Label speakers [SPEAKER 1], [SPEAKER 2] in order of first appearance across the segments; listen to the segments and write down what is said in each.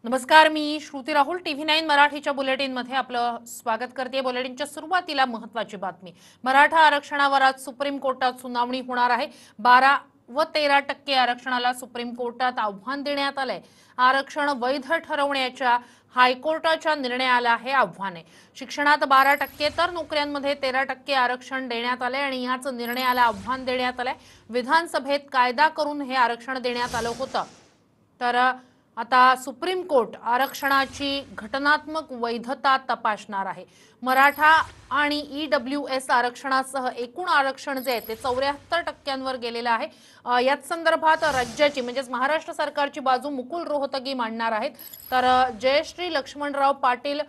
[SPEAKER 1] नमस्कार, मी श्रुती राहुल TV9 मराठीच्या बुलेटिनमध्ये आपलं स्वागत करते। बुलेटिनच्या सुरुवातीला महत्त्वाची बातमी। मराठा आरक्षणावर आज सुप्रीम कोर्टात सुनावणी होणार आहे। 12 व 13% आरक्षणाला सुप्रीम कोर्टात आव्हान देण्यात आलंय। आरक्षण वैध ठरवण्याच्या हायकोर्टाच्या निर्णयाला हे आव्हान आहे। शिक्षणात 12% तर नोकऱ्यांमध्ये 13% आरक्षण देण्यात आले आणि याच निर्णयाला आव्हान देण्यात आलंय। विधानसभेत कायदा करून हे आरक्षण देण्यात आलं होतं। तर आता सुप्रीम कोर्ट आरक्षणाची घटनात्मक वैधता तपासणार आहे। मराठा आणि EWS आरक्षणासह एकूण आरक्षण जे आहे ते 74% गेलेलं आहे। याच संदर्भात राज्याची म्हणजे महाराष्ट्र सरकारची बाजू मुकुल रोहतगी मांडणार आहेत। तर जयश्री लक्ष्मणराव पाटील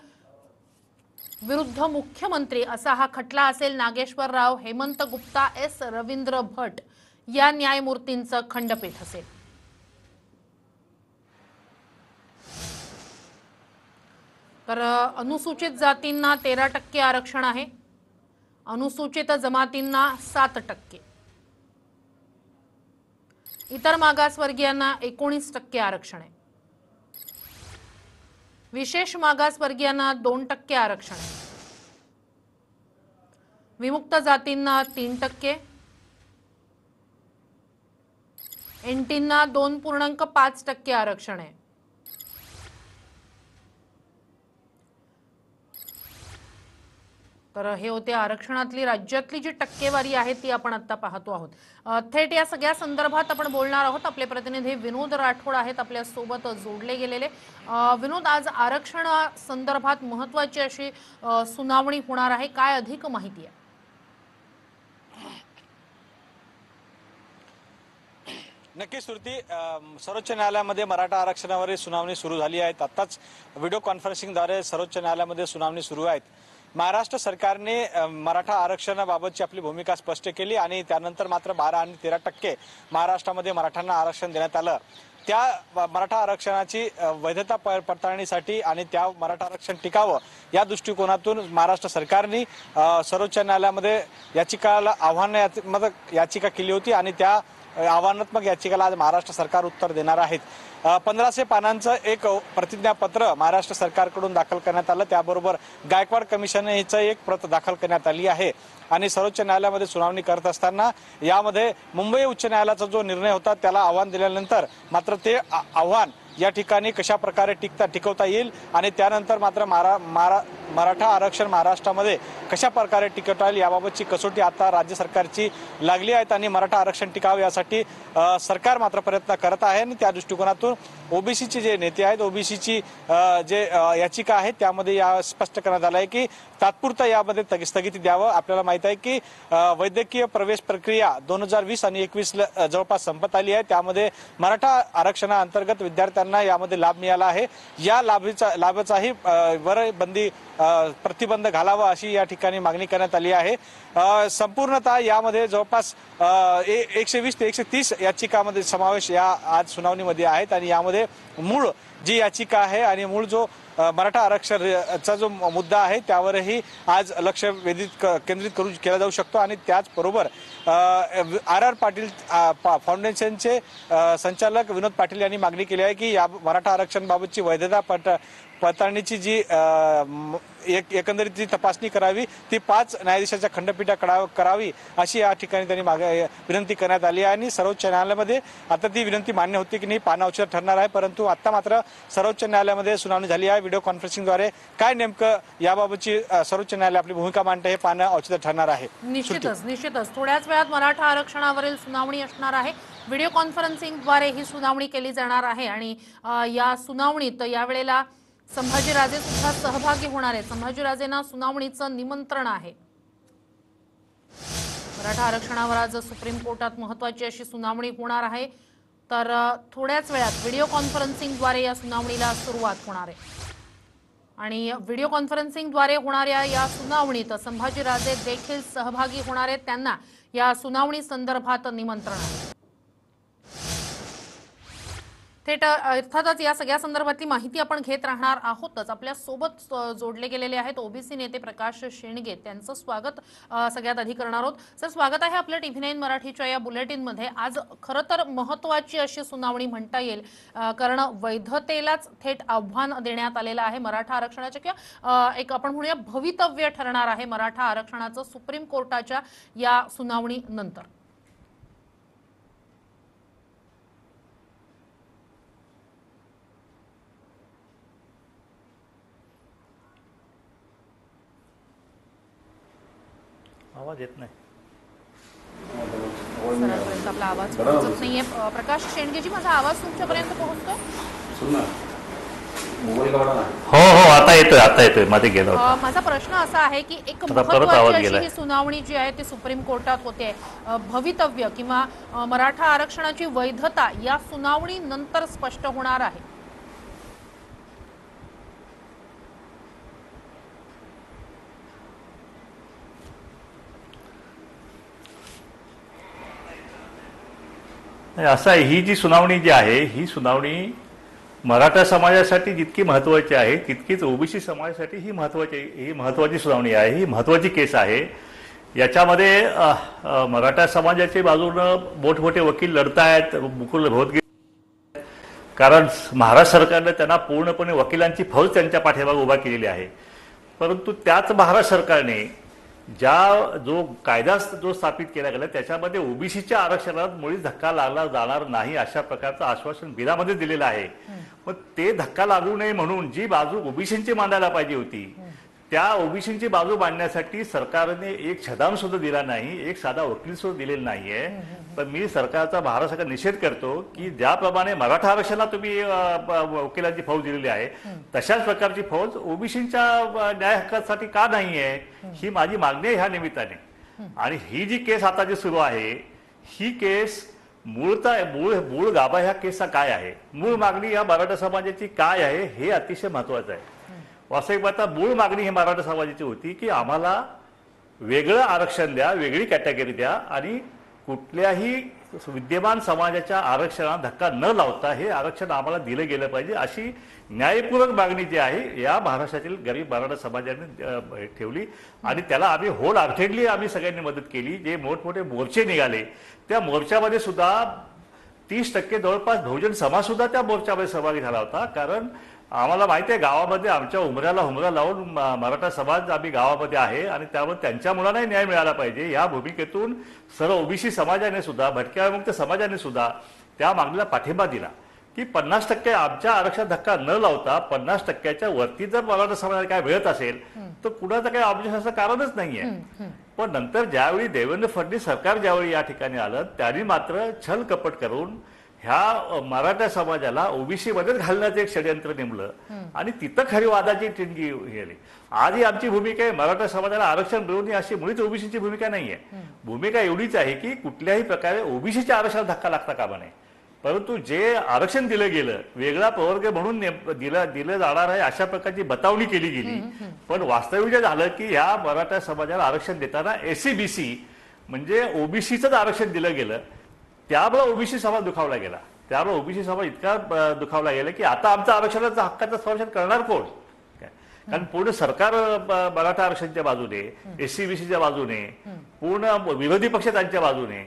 [SPEAKER 1] विरुद्ध मुख्यमंत्री असा हा खटला असेल। नागेश्वर राव, हेमंत गुप्ता, S रवींद्र भट या न्यायमूर्तींचं खंडपीठ असेल। तर अनुसूचित जातींना 13% आरक्षण आहे। अनुसूचित जमातींना 7%। इतर मागासवर्गीयांना 19% आरक्षण आहे। विशेष मागासवर्गीयांना 2% आरक्षण आहे। विमुक्त जातींना 3%। एनटींना 2.5% आरक्षण आहे। तर हे होते आरक्षणातली राज्यातली जी टक्केवारी आहे ती आपण आता पाहतो आहोत। थेट या सगळ्या संदर्भात आपण बोलणार आहोत। आपले प्रतिनिधी विनोद राठोड आहेत आपल्या सोबत जोडले गेलेले। विनोद, आज आरक्षण संदर्भात महत्त्वाची अशी सुनावणी होणार आहे, काय अधिक माहिती आहे?
[SPEAKER 2] नक्कीच श्रुती, सर्वोच्च न्यायालयामध्ये मराठा आरक्षणावरील सुनावणी सुरू झाली आहे। आताच व्हिडिओ कॉन्फरन्सिंगद्वारे सर्वोच्च न्यायालयामध्ये सुनावणी सुरू आहे। महाराष्ट्र सरकारने मराठा आरक्षणाबाबतची आपली भूमिका स्पष्ट केली आणि त्यानंतर मात्र 12 आणि 13% महाराष्ट्रामध्ये मराठ्यांना आरक्षण देण्यात आलं। त्या मराठा आरक्षणाची वैधता पडताळणीसाठी आणि त्या मराठा आरक्षण टिकावं या दृष्टिकोनातून महाराष्ट्र सरकारने सर्वोच्च न्यायालयामध्ये याचिका केली होती आणि त्या आव्हानात्मक याचिकेला आज महाराष्ट्र सरकार उत्तर देणार आहेत। 1500 पानांचं एक प्रतिज्ञापत्र महाराष्ट्र सरकारकडून दाखल करण्यात आलं। त्याबरोबर गायकवाड कमिशनचं एक प्रत दाखल करण्यात आली आहे आणि सर्वोच्च न्यायालयामध्ये सुनावणी करत असताना यामध्ये मुंबई उच्च न्यायालयाचा जो निर्णय होता त्याला आव्हान दिल्यानंतर मात्र ते आव्हान या ठिकाणी कशा प्रकारे टिकवता येईल आणि त्यानंतर मात्र मराठा आरक्षण महाराष्ट्रामध्ये कशा प्रकारे टिकवता येईल याबाबतची कसोटी आता राज्य सरकारची लागली आहे आणि मराठा आरक्षण टिकावे यासाठी सरकार मात्र प्रयत्न करत आहे आणि त्या दृष्टिकोनातून ओबीसीचे जे नेते आहेत, ओबीसीची जे याचिका आहे त्यामध्ये या स्पष्ट करण्यात आलं आहे की तात्पुरता यामध्ये स्थगिती द्यावं। आपल्याला माहित आहे की वैद्यकीय प्रवेश प्रक्रिया 2020 आणि 21 जवळपास संपत आली आहे। त्यामध्ये मराठा आरक्षणाअंतर्गत विद्यार्थ्यांना यामध्ये लाभ मिळाला आहे। या लाभाचाही वर बंदी प्रतिबंध घालावा अशी या ठिकाणी मागणी करण्यात आली आहे। संपूर्णतः यामध्ये जवळपास 120 ते 130 याचिकामध्ये समावेश या आज सुनावणीमध्ये आहेत आणि यामध्ये मूळ जी याचिका आहे आणि मूळ जो मराठा आरक्षणाचा जो मुद्दा आहे त्यावरही आज लक्ष केंद्रित केला जाऊ शकतो आणि त्याचबरोबर RR पाटील फाउंडेशनचे संचालक विनोद पाटील यांनी मागणी केली आहे की या मराठा आरक्षणाबाबतची वैधता पडताळणीची जी एकंदरीत जी तपासणी करावी ती 5 न्यायाधीशाच्या खंडपीठाकडे करावी अशी या ठिकाणी त्यांनी विनंती करण्यात आली आहे आणि सर्वोच्च न्यायालयामध्ये आता ती विनंती मान्य होती की नाही पाना औचित्य ठरणार आहे। परंतु आता मात्र सर्वोच्च न्यायालयामध्ये सुनावणी झाली आहे। व्हिडिओ कॉन्फरन्सिंगद्वारे काय नेमकं याबाबतची सर्वोच्च न्यायालय आपली भूमिका मांडते हे पाना औचित्य ठरणार आहे।
[SPEAKER 1] निश्चितच थोड्याच वेळात मराठा आरक्षणावरील सुनावणी असणार आहे। व्हिडिओ कॉन्फरन्सिंगद्वारे ही सुनावणी केली जाणार आहे आणि या सुनावणीत यावेळेला संभाजीराजे सुद्धा सहभागी होणार आहेत। संभाजीराजेंना सुनावणीचं निमंत्रण आहे। मराठा आरक्षणावर आज सुप्रीम कोर्टात महत्त्वाची अशी सुनावणी होणार आहे। तर थोड्याच वेळात व्हिडिओ कॉन्फरन्सिंगद्वारे या सुनावणीला सुरुवात होणार आहे आणि व्हिडिओ कॉन्फरन्सिंगद्वारे होणाऱ्या या सुनावणीत संभाजीराजे देखील सहभागी होणार आहेत। त्यांना या सुनावणी संदर्भात निमंत्रण आहे। थेट अर्थातच या सगळ्या संदर्भातली माहिती आपण घेत राहणार आहोतच. आपल्या सोबत जोडले गेलेले आहेत ओबीसी नेते प्रकाश शेंडगे, त्यांचं स्वागत सगळ्यात आधी करणार आहोत. सर, स्वागत आहे आपल्या TV9 मराठीच्या या बुलेटिनमध्ये. आज खरं तर महत्त्वाची अशी सुनावणी म्हणता येईल, कारण वैधतेलाच थेट आव्हान देण्यात आलेलं आहे. मराठा आरक्षणाचे किंवा एक आपण म्हणूया भवितव्य ठरणार आहे मराठा आरक्षणाचं सुप्रीम कोर्टाच्या या सुनावणीनंतर.
[SPEAKER 3] आवाज येत नाही.
[SPEAKER 1] सरांपर्यंत आपला आवाज पोहोचत नाहीये. प्रकाश शेंडगेजी, माझा आवाज तुमच्यापर्यंत पोहोचतो?
[SPEAKER 3] हो हो, आता येतोय मध्ये गेलो.
[SPEAKER 1] माझा प्रश्न असा आहे की एक
[SPEAKER 3] परत
[SPEAKER 1] महत्त्वाची
[SPEAKER 3] आवाज
[SPEAKER 1] अशी
[SPEAKER 3] गेलाय.
[SPEAKER 1] ही सुनावणी जी आहे ती सुप्रीम कोर्टात होते. भवितव्य किंवा मराठा आरक्षणाची वैधता या सुनावणी नंतर स्पष्ट होणार आहे.
[SPEAKER 3] असं आहे, ही जी सुनावणी जी आहे ही सुनावणी मराठा समाजासाठी जितकी महत्वाची आहे तितकीच ओबीसी समाजासाठी ही महत्वाची सुनावणी आहे. ही महत्वाची केस आहे. याच्यामध्ये मराठा समाजाच्या बाजूनं मोठमोठे वकील लढतायत. मुकुल रोहतगी, कारण महाराष्ट्र सरकारने त्यांना पूर्णपणे वकिलांची फौज त्यांच्या पाठीमागे उभा केलेली आहे. परंतु त्याच महाराष्ट्र सरकारने जो कायदा स्थापित केला गेला त्याच्यामध्ये ओबीसीच्या आरक्षणात मुळीच धक्का लागला जाणार नाही अशा प्रकारचं आश्वासन बिलामध्ये दिलेलं आहे. मग ते धक्का लागू नये म्हणून जी बाजू ओबीसींची मांडायला पाहिजे होती त्या ओबीसींची बाजू मांडण्यासाठी सरकारने एक छदाम सुद्धा दिला नाही, एक साधा वकील सुद्धा दिलेला नाहीये. पण मी सरकारचा भारत सरकार निषेध करतो की ज्याप्रमाणे मराठा आरक्षणाला तुम्ही वकिलांची फौज दिलेली आहे तशाच प्रकारची फौज ओबीसींच्या न्याय हक्कासाठी का नाहीये, ही माझी मागणी आहे ह्या निमित्ताने. आणि ही जी केस आता जी सुरू आहे ही केस मूळ गाभा ह्या केसचा काय आहे, मूळ मागणी या मराठा समाजाची काय आहे हे अतिशय महत्वाचं आहे. वास्तविक पाहता मूळ मागणी ही मराठा समाजाची होती की आम्हाला वेगळं आरक्षण द्या, वेगळी कॅटेगरी द्या आणि कुठल्याही विद्यमान समाजाच्या आरक्षणाला धक्का न लावता हे आरक्षण आम्हाला दिलं गेलं पाहिजे अशी न्यायपूर्वक मागणी जी आहे या महाराष्ट्रातील गरीब मराठा समाजाने ठेवली. आणि त्याला आम्ही होल हार्टेडली आम्ही सगळ्यांनी मदत केली. जे मोठमोठे मोर्चे निघाले त्या मोर्चामध्ये सुद्धा 30% जवळपास बहुजन समाज सुद्धा त्या मोर्चामध्ये सहभागी झाला होता. कारण आम्हाला माहिती आहे गावामध्ये आमच्या उमऱ्याला हुमरा लावून मराठा समाज आम्ही गावामध्ये आहे आणि त्यामुळे त्यांच्या मुलांनाही न्याय मिळाला पाहिजे या भूमिकेतून सर्व ओबीसी समाजाने सुद्धा भटक्या विमुक्त समाजाने सुद्धा त्या मागणीला पाठिंबा दिला की 50% आमच्या आरक्षणात धक्का न लावता 50%च्या वरती जर मराठा समाजाला काय मिळत असेल तर कुणाचं काही ऑब्जेक्शनचं कारणच नाहीये. पण नंतर ज्यावेळी देवेंद्र फडणवीस सरकार ज्यावेळी या ठिकाणी आलं त्यांनी मात्र छल कपट करून ह्या मराठा समाजाला ओबीसी मध्येच घालण्याचं एक षडयंत्र नेमलं आणि तिथं खरी वादाची टिणगी गेली. आजही आमची भूमिका आहे मराठा समाजाला आरक्षण मिळवून अशी मुळीच ओबीसीची भूमिका नाहीये. भूमिका एवढीच आहे की कुठल्याही प्रकारे ओबीसीच्या आरक्षणाला धक्का लागता कामा नये. परंतु जे आरक्षण दिलं गेलं वेगळा प्रवर्ग म्हणून दिलं जाणार आहे अशा प्रकारची बतावणी केली गेली. पण वास्तविक जे झालं की ह्या मराठा समाजाला आरक्षण देताना SC-BC म्हणजे ओबीसीचंच आरक्षण दिलं गेलं. त्यामुळे ओबीसी समाज दुखावला गेला. त्यामुळे ओबीसी समाज इतका दुखावला गेला की आता आमचा आरक्षणाचा हक्काचं संरक्षण करणार कोण. कारण पूर्ण सरकार मराठा आरक्षणाच्या बाजूने, SC-BCच्या बाजूने, पूर्ण विरोधी पक्ष त्यांच्या बाजूने,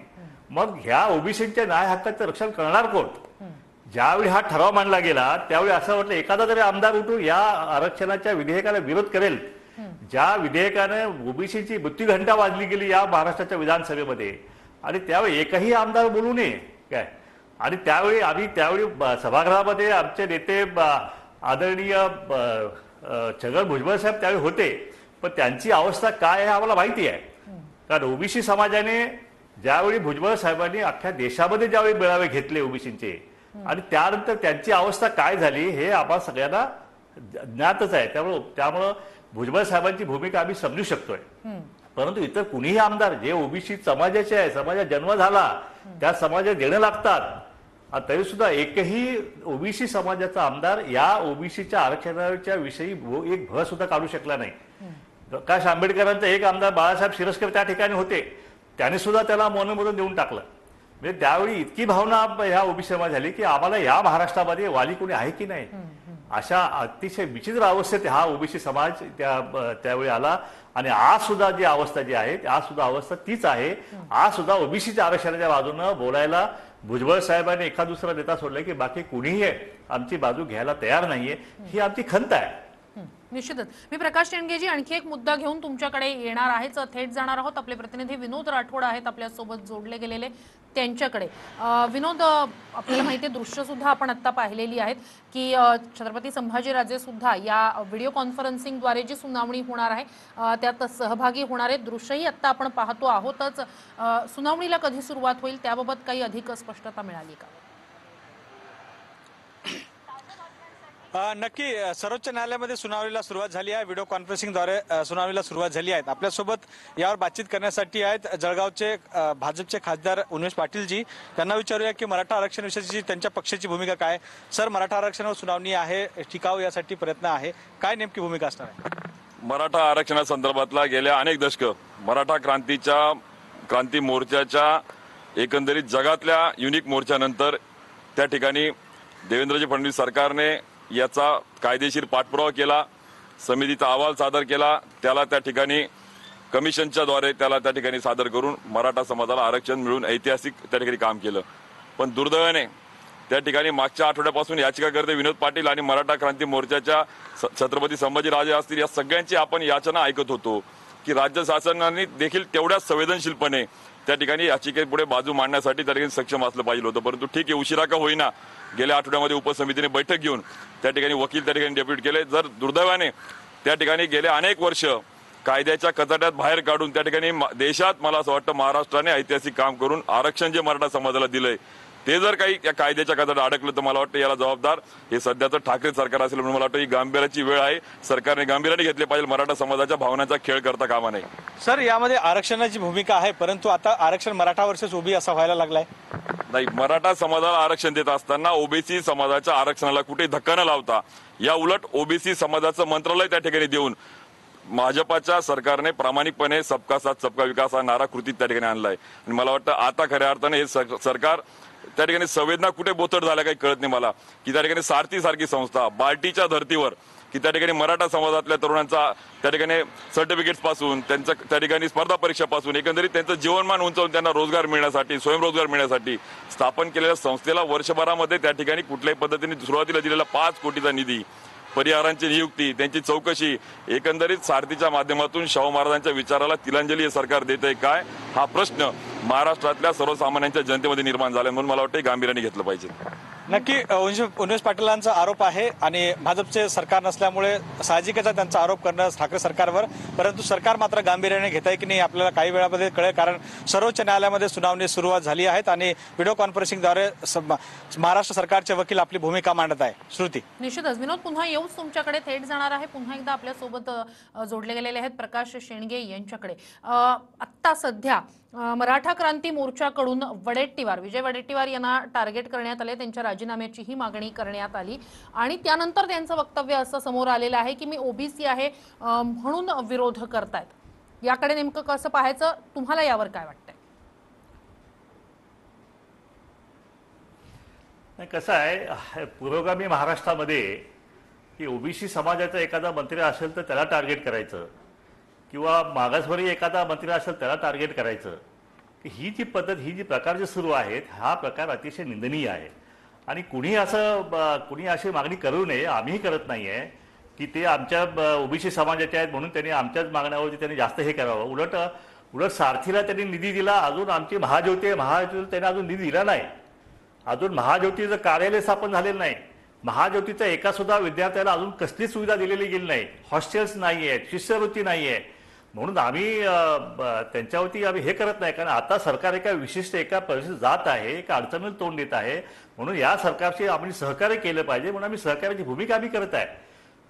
[SPEAKER 3] मग ह्या ओबीसीच्या न्याय हक्काचं रक्षण करणार कोण. ज्यावेळी हा ठराव मांडला गेला त्यावेळी असं वाटलं एखादा तरी आमदार उठून या आरक्षणाच्या विधेयकाला विरोध करेल. ज्या विधेयकाने ओबीसीची मृत्यूघंटा वाजली गेली या महाराष्ट्राच्या विधानसभेमध्ये आणि त्यावेळी एकही आमदार बोलू नये काय. आणि त्यावेळी सभागृहामध्ये आमचे नेते आदरणीय छगन भुजबळ साहेब त्यावेळी होते. पण त्यांची अवस्था काय आहे आम्हाला माहिती आहे. कारण ओबीसी समाजाने ज्यावेळी भुजबळ साहेबांनी अख्ख्या देशामध्ये ज्यावेळी मेळावे घेतले ओबीसींचे आणि त्यानंतर त्यांची अवस्था काय झाली हे आम्हाला सगळ्यांना ज्ञातच आहे. त्यामुळं भुजबळ साहेबांची भूमिका आम्ही समजू शकतोय. परंतु इतर कुणीही आमदार जे ओबीसी समाजाचे आहे, समाजात जन्म झाला त्या समाजात देणं लागतात, तरी सुद्धा एकही ओबीसी समाजाचा आमदार या ओबीसीच्या आरक्षणाच्या विषयी एक भर सुद्धा काढू शकला नाही. प्रकाश आंबेडकरांचा एक आमदार बाळासाहेब शिरस्कर त्या ठिकाणी होते. त्याने सुद्धा त्याला अनुमोदन देऊन टाकलं. म्हणजे त्यावेळी इतकी भावना ह्या ओबीसी समाज झाली की आम्हाला या महाराष्ट्रामध्ये वाली कोणी आहे की नाही, अशा अतिशय विचित्र अवस्थेत हा ओबीसी समाज त्यावेळी आला. आणि आज सुद्धा जी अवस्था जी आहे आज सुद्धा अवस्था तीच आहे. आज सुद्धा ओबीसीच्या आरक्षणाच्या बाजूनं बोलायला भुजबळ साहेबांनी एखाद दुसरा नेता सोडलाय की बाकी कुणीही आमची बाजू घ्यायला तयार नाहीये. ही आमची खंत आहे.
[SPEAKER 1] निश्चितच. मी प्रकाश शेंडगेजी आणखी एक मुद्दा घेऊन तुमच्याकडे येणार आहेच, थेट जाणार आहोत. आपले प्रतिनिधी विनोद राठोड आहेत आपल्यासोबत जोडले गेलेले, त्यांच्याकडे. विनोद, आपल्याला माहिती आहे दृश्य सुद्धा आपण आता पाहिलेली आहेत की छत्रपती संभाजीराजे सुद्धा या व्हिडिओ कॉन्फरन्सिंगद्वारे जी सुनावणी होणार आहे त्यात सहभागी होणार आहेत. दृश्यही आता आपण पाहतो आहोतच. सुनावणीला कधी सुरुवात होईल त्याबाबत काही अधिक स्पष्टता मिळाली का?
[SPEAKER 2] नक्की सर्वोच्च न्यायालयामध्ये सुनावणीला सुरुवात झाली आहे. व्हिडिओ कॉन्फरन्सिंगद्वारे सुनावणीला सुरुवात झाली आहे. आपल्यासोबत यावर बातचीत करण्यासाठी आहेत जळगावचे भाजपचे खासदार उन्मेष पाटीलजी. त्यांना विचारूया की मराठा आरक्षण विषयीची त्यांच्या पक्षाची भूमिका काय. सर, मराठा आरक्षणावर सुनावणी आहे, टिकाव यासाठी प्रयत्न आहे, काय नेमकी भूमिका असणार आहे?
[SPEAKER 4] मराठा आरक्षणासंदर्भातला गेल्या अनेक दशकं मराठा क्रांती मोर्चाच्या एकंदरीत जगातल्या युनिक मोर्चानंतर त्या ठिकाणी देवेंद्रजी फडणवीस सरकारने याचा कायदेशीर पाठपुरावा केला, समितीचा अहवाल सादर केला, त्याला त्या ठिकाणी कमिशनच्या द्वारे त्याला त्या ठिकाणी सादर करून मराठा समाजाला आरक्षण मिळून ऐतिहासिक त्या ठिकाणी काम केलं. पण दुर्दैवाने त्या ठिकाणी मागच्या आठवड्यापासून याचिकाकर्ते विनोद पाटील आणि मराठा क्रांती मोर्चाच्या छत्रपती संभाजीराजे असतील या सगळ्यांची आपण याचना ऐकत होतो की राज्य शासनाने देखील तेवढ्याच संवेदनशीलपणे त्या ठिकाणी याचिकेपुढे बाजू मांडण्यासाठी त्या ठिकाणी सक्षम असलं पाहिजे होतं. परंतु ठीक आहे, उशिरा का होईना गेल्या आठवड्यामध्ये उपसमितीने बैठक घेऊन त्या ठिकाणी वकील त्या ठिकाणी डेप्युट केले. जर दुर्दैवाने त्या ठिकाणी गेले अनेक वर्ष कायद्याच्या कचाट्यात बाहेर काढून त्या ठिकाणी देशात मला असं वाटतं महाराष्ट्राने ऐतिहासिक काम करून आरक्षण जे मराठा समाजाला दिलंय ते जर काही या कायद्याच्या कचाट्यात अडकलं तर मला वाटतं याला जबाबदार हे सध्याचं ठाकरे सरकार असेल. म्हणून मला वाटतं ही गांभीर्याची वेळ आहे, सरकारने गांभीर्याने घेतले पाहिजे. मराठा समाजाच्या भावनांचा खेळ करता कामा नये.
[SPEAKER 2] सर, यामध्ये आरक्षणाची भूमिका आहे, परंतु आता आरक्षण मराठा वर्सेस ओबी असा व्हायला लागलाय.
[SPEAKER 4] नाही, मराठा समाजाला आरक्षण देत असताना ओबीसी समाजाच्या आरक्षणाला कुठे धक्का न लावता या उलट ओबीसी समाजाचं मंत्रालय त्या ठिकाणी देऊन भाजपाच्या सरकारने प्रामाणिकपणे सबका साथ सबका विकास हा नारा कृतीत त्या ठिकाणी आणलाय. आणि मला वाटतं आता खऱ्या अर्थाने हे सरकार त्या ठिकाणी संवेदना कुठे बोथट झाल्या काही कळत नाही मला की त्या ठिकाणी सारथी संस्था बार्टीच्या धर्तीवर की त्या ठिकाणी मराठा समाजातल्या तरुणांचा त्या ठिकाणी सर्टिफिकेट्स पासून त्यांचं त्या ठिकाणी स्पर्धा परीक्षापासून एकंदरीत त्यांचं जीवनमान उंचावून त्यांना रोजगार मिळण्यासाठी स्वयंरोजगार मिळण्यासाठी स्थापन केलेल्या संस्थेला वर्षभरामध्ये त्या ठिकाणी कुठल्याही पद्धतीने सुरुवातीला दिलेला 5 कोटीचा निधी, परिहारांची नियुक्ती, त्यांची चौकशी, एकंदरीत सारथीच्या माध्यमातून शाहू महाराजांच्या विचाराला तिलांजली हे सरकार देत आहे काय हा प्रश्न महाराष्ट्रातल्या सर्वसामान्यांच्या जनतेमध्ये निर्माण झाला. म्हणून मला वाटतं गांभीर्याने घेतलं पाहिजे.
[SPEAKER 2] नक्की उन्मेष पाटीलांचा आरोप आहे आणि भाजपचे सरकार नसल्यामुळे साहजिकच आहे त्यांचा आरोप करणं ठाकरे सरकारवर, परंतु सरकार मात्र गांभीर्याने घेत आहे की नाही आपल्याला काही वेळामध्ये कळेल. कारण सर्वोच्च न्यायालयामध्ये सुनावणी सुरुवात झाली आहेत आणि व्हिडिओ कॉन्फरन्सिंगद्वारे महाराष्ट्र सरकारचे वकील आपली भूमिका मांडत आहे. श्रुती,
[SPEAKER 1] निश्चितच. विनोद, पुन्हा येऊच तुमच्याकडे थेट जाणार आहे. पुन्हा एकदा आपल्यासोबत जोडले गेलेले आहेत प्रकाश शेंडगे यांच्याकडे. आत्ता सध्या मराठा क्रांती मोर्चाकडून विजय वडेट्टीवार यांना टार्गेट करण्यात आले, त्यांच्या राजीनाम्याचीही मागणी करण्यात आली आणि त्यानंतर त्यांचं वक्तव्य असं समोर आलेलं आहे की मी ओबीसी आहे म्हणून विरोध करतायत. याकडे नेमकं कसं पाहायचं, तुम्हाला यावर काय वाटतंय?
[SPEAKER 3] कसं आहे, पुरोगामी महाराष्ट्रामध्ये की ओबीसी समाजाचा एखादा मंत्री असेल तर त्याला टार्गेट करायचं किंवा मागासवर्गीय एखादा मंत्री असेल त्याला टार्गेट करायचं, ही जी पद्धत, ही जी प्रकार जे सुरू आहेत हा प्रकार अतिशय निंदनीय आहे. आणि कुणी अशी मागणी करू नये, आम्हीही करत नाहीये की ते आमच्या ओबीसी समाजाचे आहेत म्हणून त्यांनी आमच्याच मागण्यावरती त्यांनी जास्त हे करावं. उलट सारथीला त्यांनी निधी दिला, अजून आमची महाज्योती त्यांनी अजून निधी दिला नाही, अजून महाज्योतीचं कार्यालय स्थापन झालेलं नाही, महाज्योतीचा एका सुद्धा विद्यार्थ्याला अजून कसलीच सुविधा दिलेली गेली नाही, हॉस्टेल्स नाही आहेत, शिष्यवृत्ती नाही आहे. म्हणून आम्ही त्यांच्यावरती आम्ही हे करत नाही, कारण आता सरकार एका विशिष्ट एका परिस्थितीत जात आहे, एका अडचणीला तोंड देत आहे. म्हणून या सरकारशी आम्ही सहकार्य केलं पाहिजे म्हणून आम्ही सहकार्याची भूमिका आम्ही करत आहे.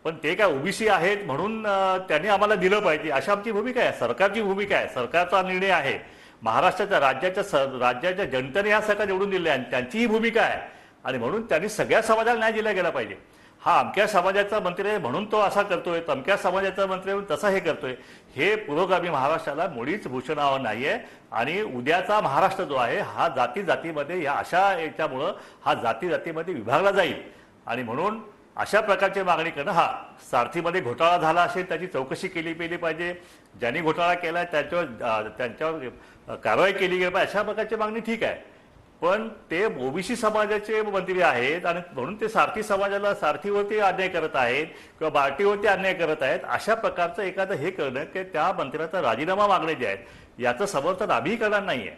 [SPEAKER 3] पण ते काय ओबीसी आहेत म्हणून त्यांनी आम्हाला दिलं पाहिजे अशी आमची भूमिका आहे, सरकारची भूमिका आहे, सरकारचा निर्णय आहे. महाराष्ट्राच्या राज्याच्या जनतेने या सरकार निवडून दिले आणि त्यांची ही भूमिका आहे आणि म्हणून त्यांनी सगळ्या समाजाला न्याय दिला गेला पाहिजे. हा अमक्या समाजाचा मंत्री आहे म्हणून तो असा करतोय, तमक्या समाजाचा मंत्री आहे म्हणून तसा हे करतोय, हे पुरोगामी महाराष्ट्राला मुळीच भूषणावं नाहीये. आणि उद्याचा महाराष्ट्र जो आहे हा जाती जातीमध्ये या अशा याच्यामुळं हा जाती जातीमध्ये विभागला जाईल. आणि म्हणून अशा प्रकारची मागणी करणं, हा सारथीमध्ये घोटाळा झाला असेल त्याची चौकशी केली पाहिजे, ज्यांनी घोटाळा केला त्यांच्यावर कारवाई केली गेली पाहिजे, अशा प्रकारची मागणी ठीक आहे. पण ते ओबीसी समाजाचे मंत्री आहेत आणि म्हणून ते सारथी समाजाला सारथीवरती अन्याय करत आहेत किंवा बार्टीवरती अन्याय करत आहेत, अशा प्रकारचं एखादं हे करणं की त्या मंत्र्याचा राजीनामा मागणे जे आहेत याचं समर्थन आम्ही करणार नाहीये.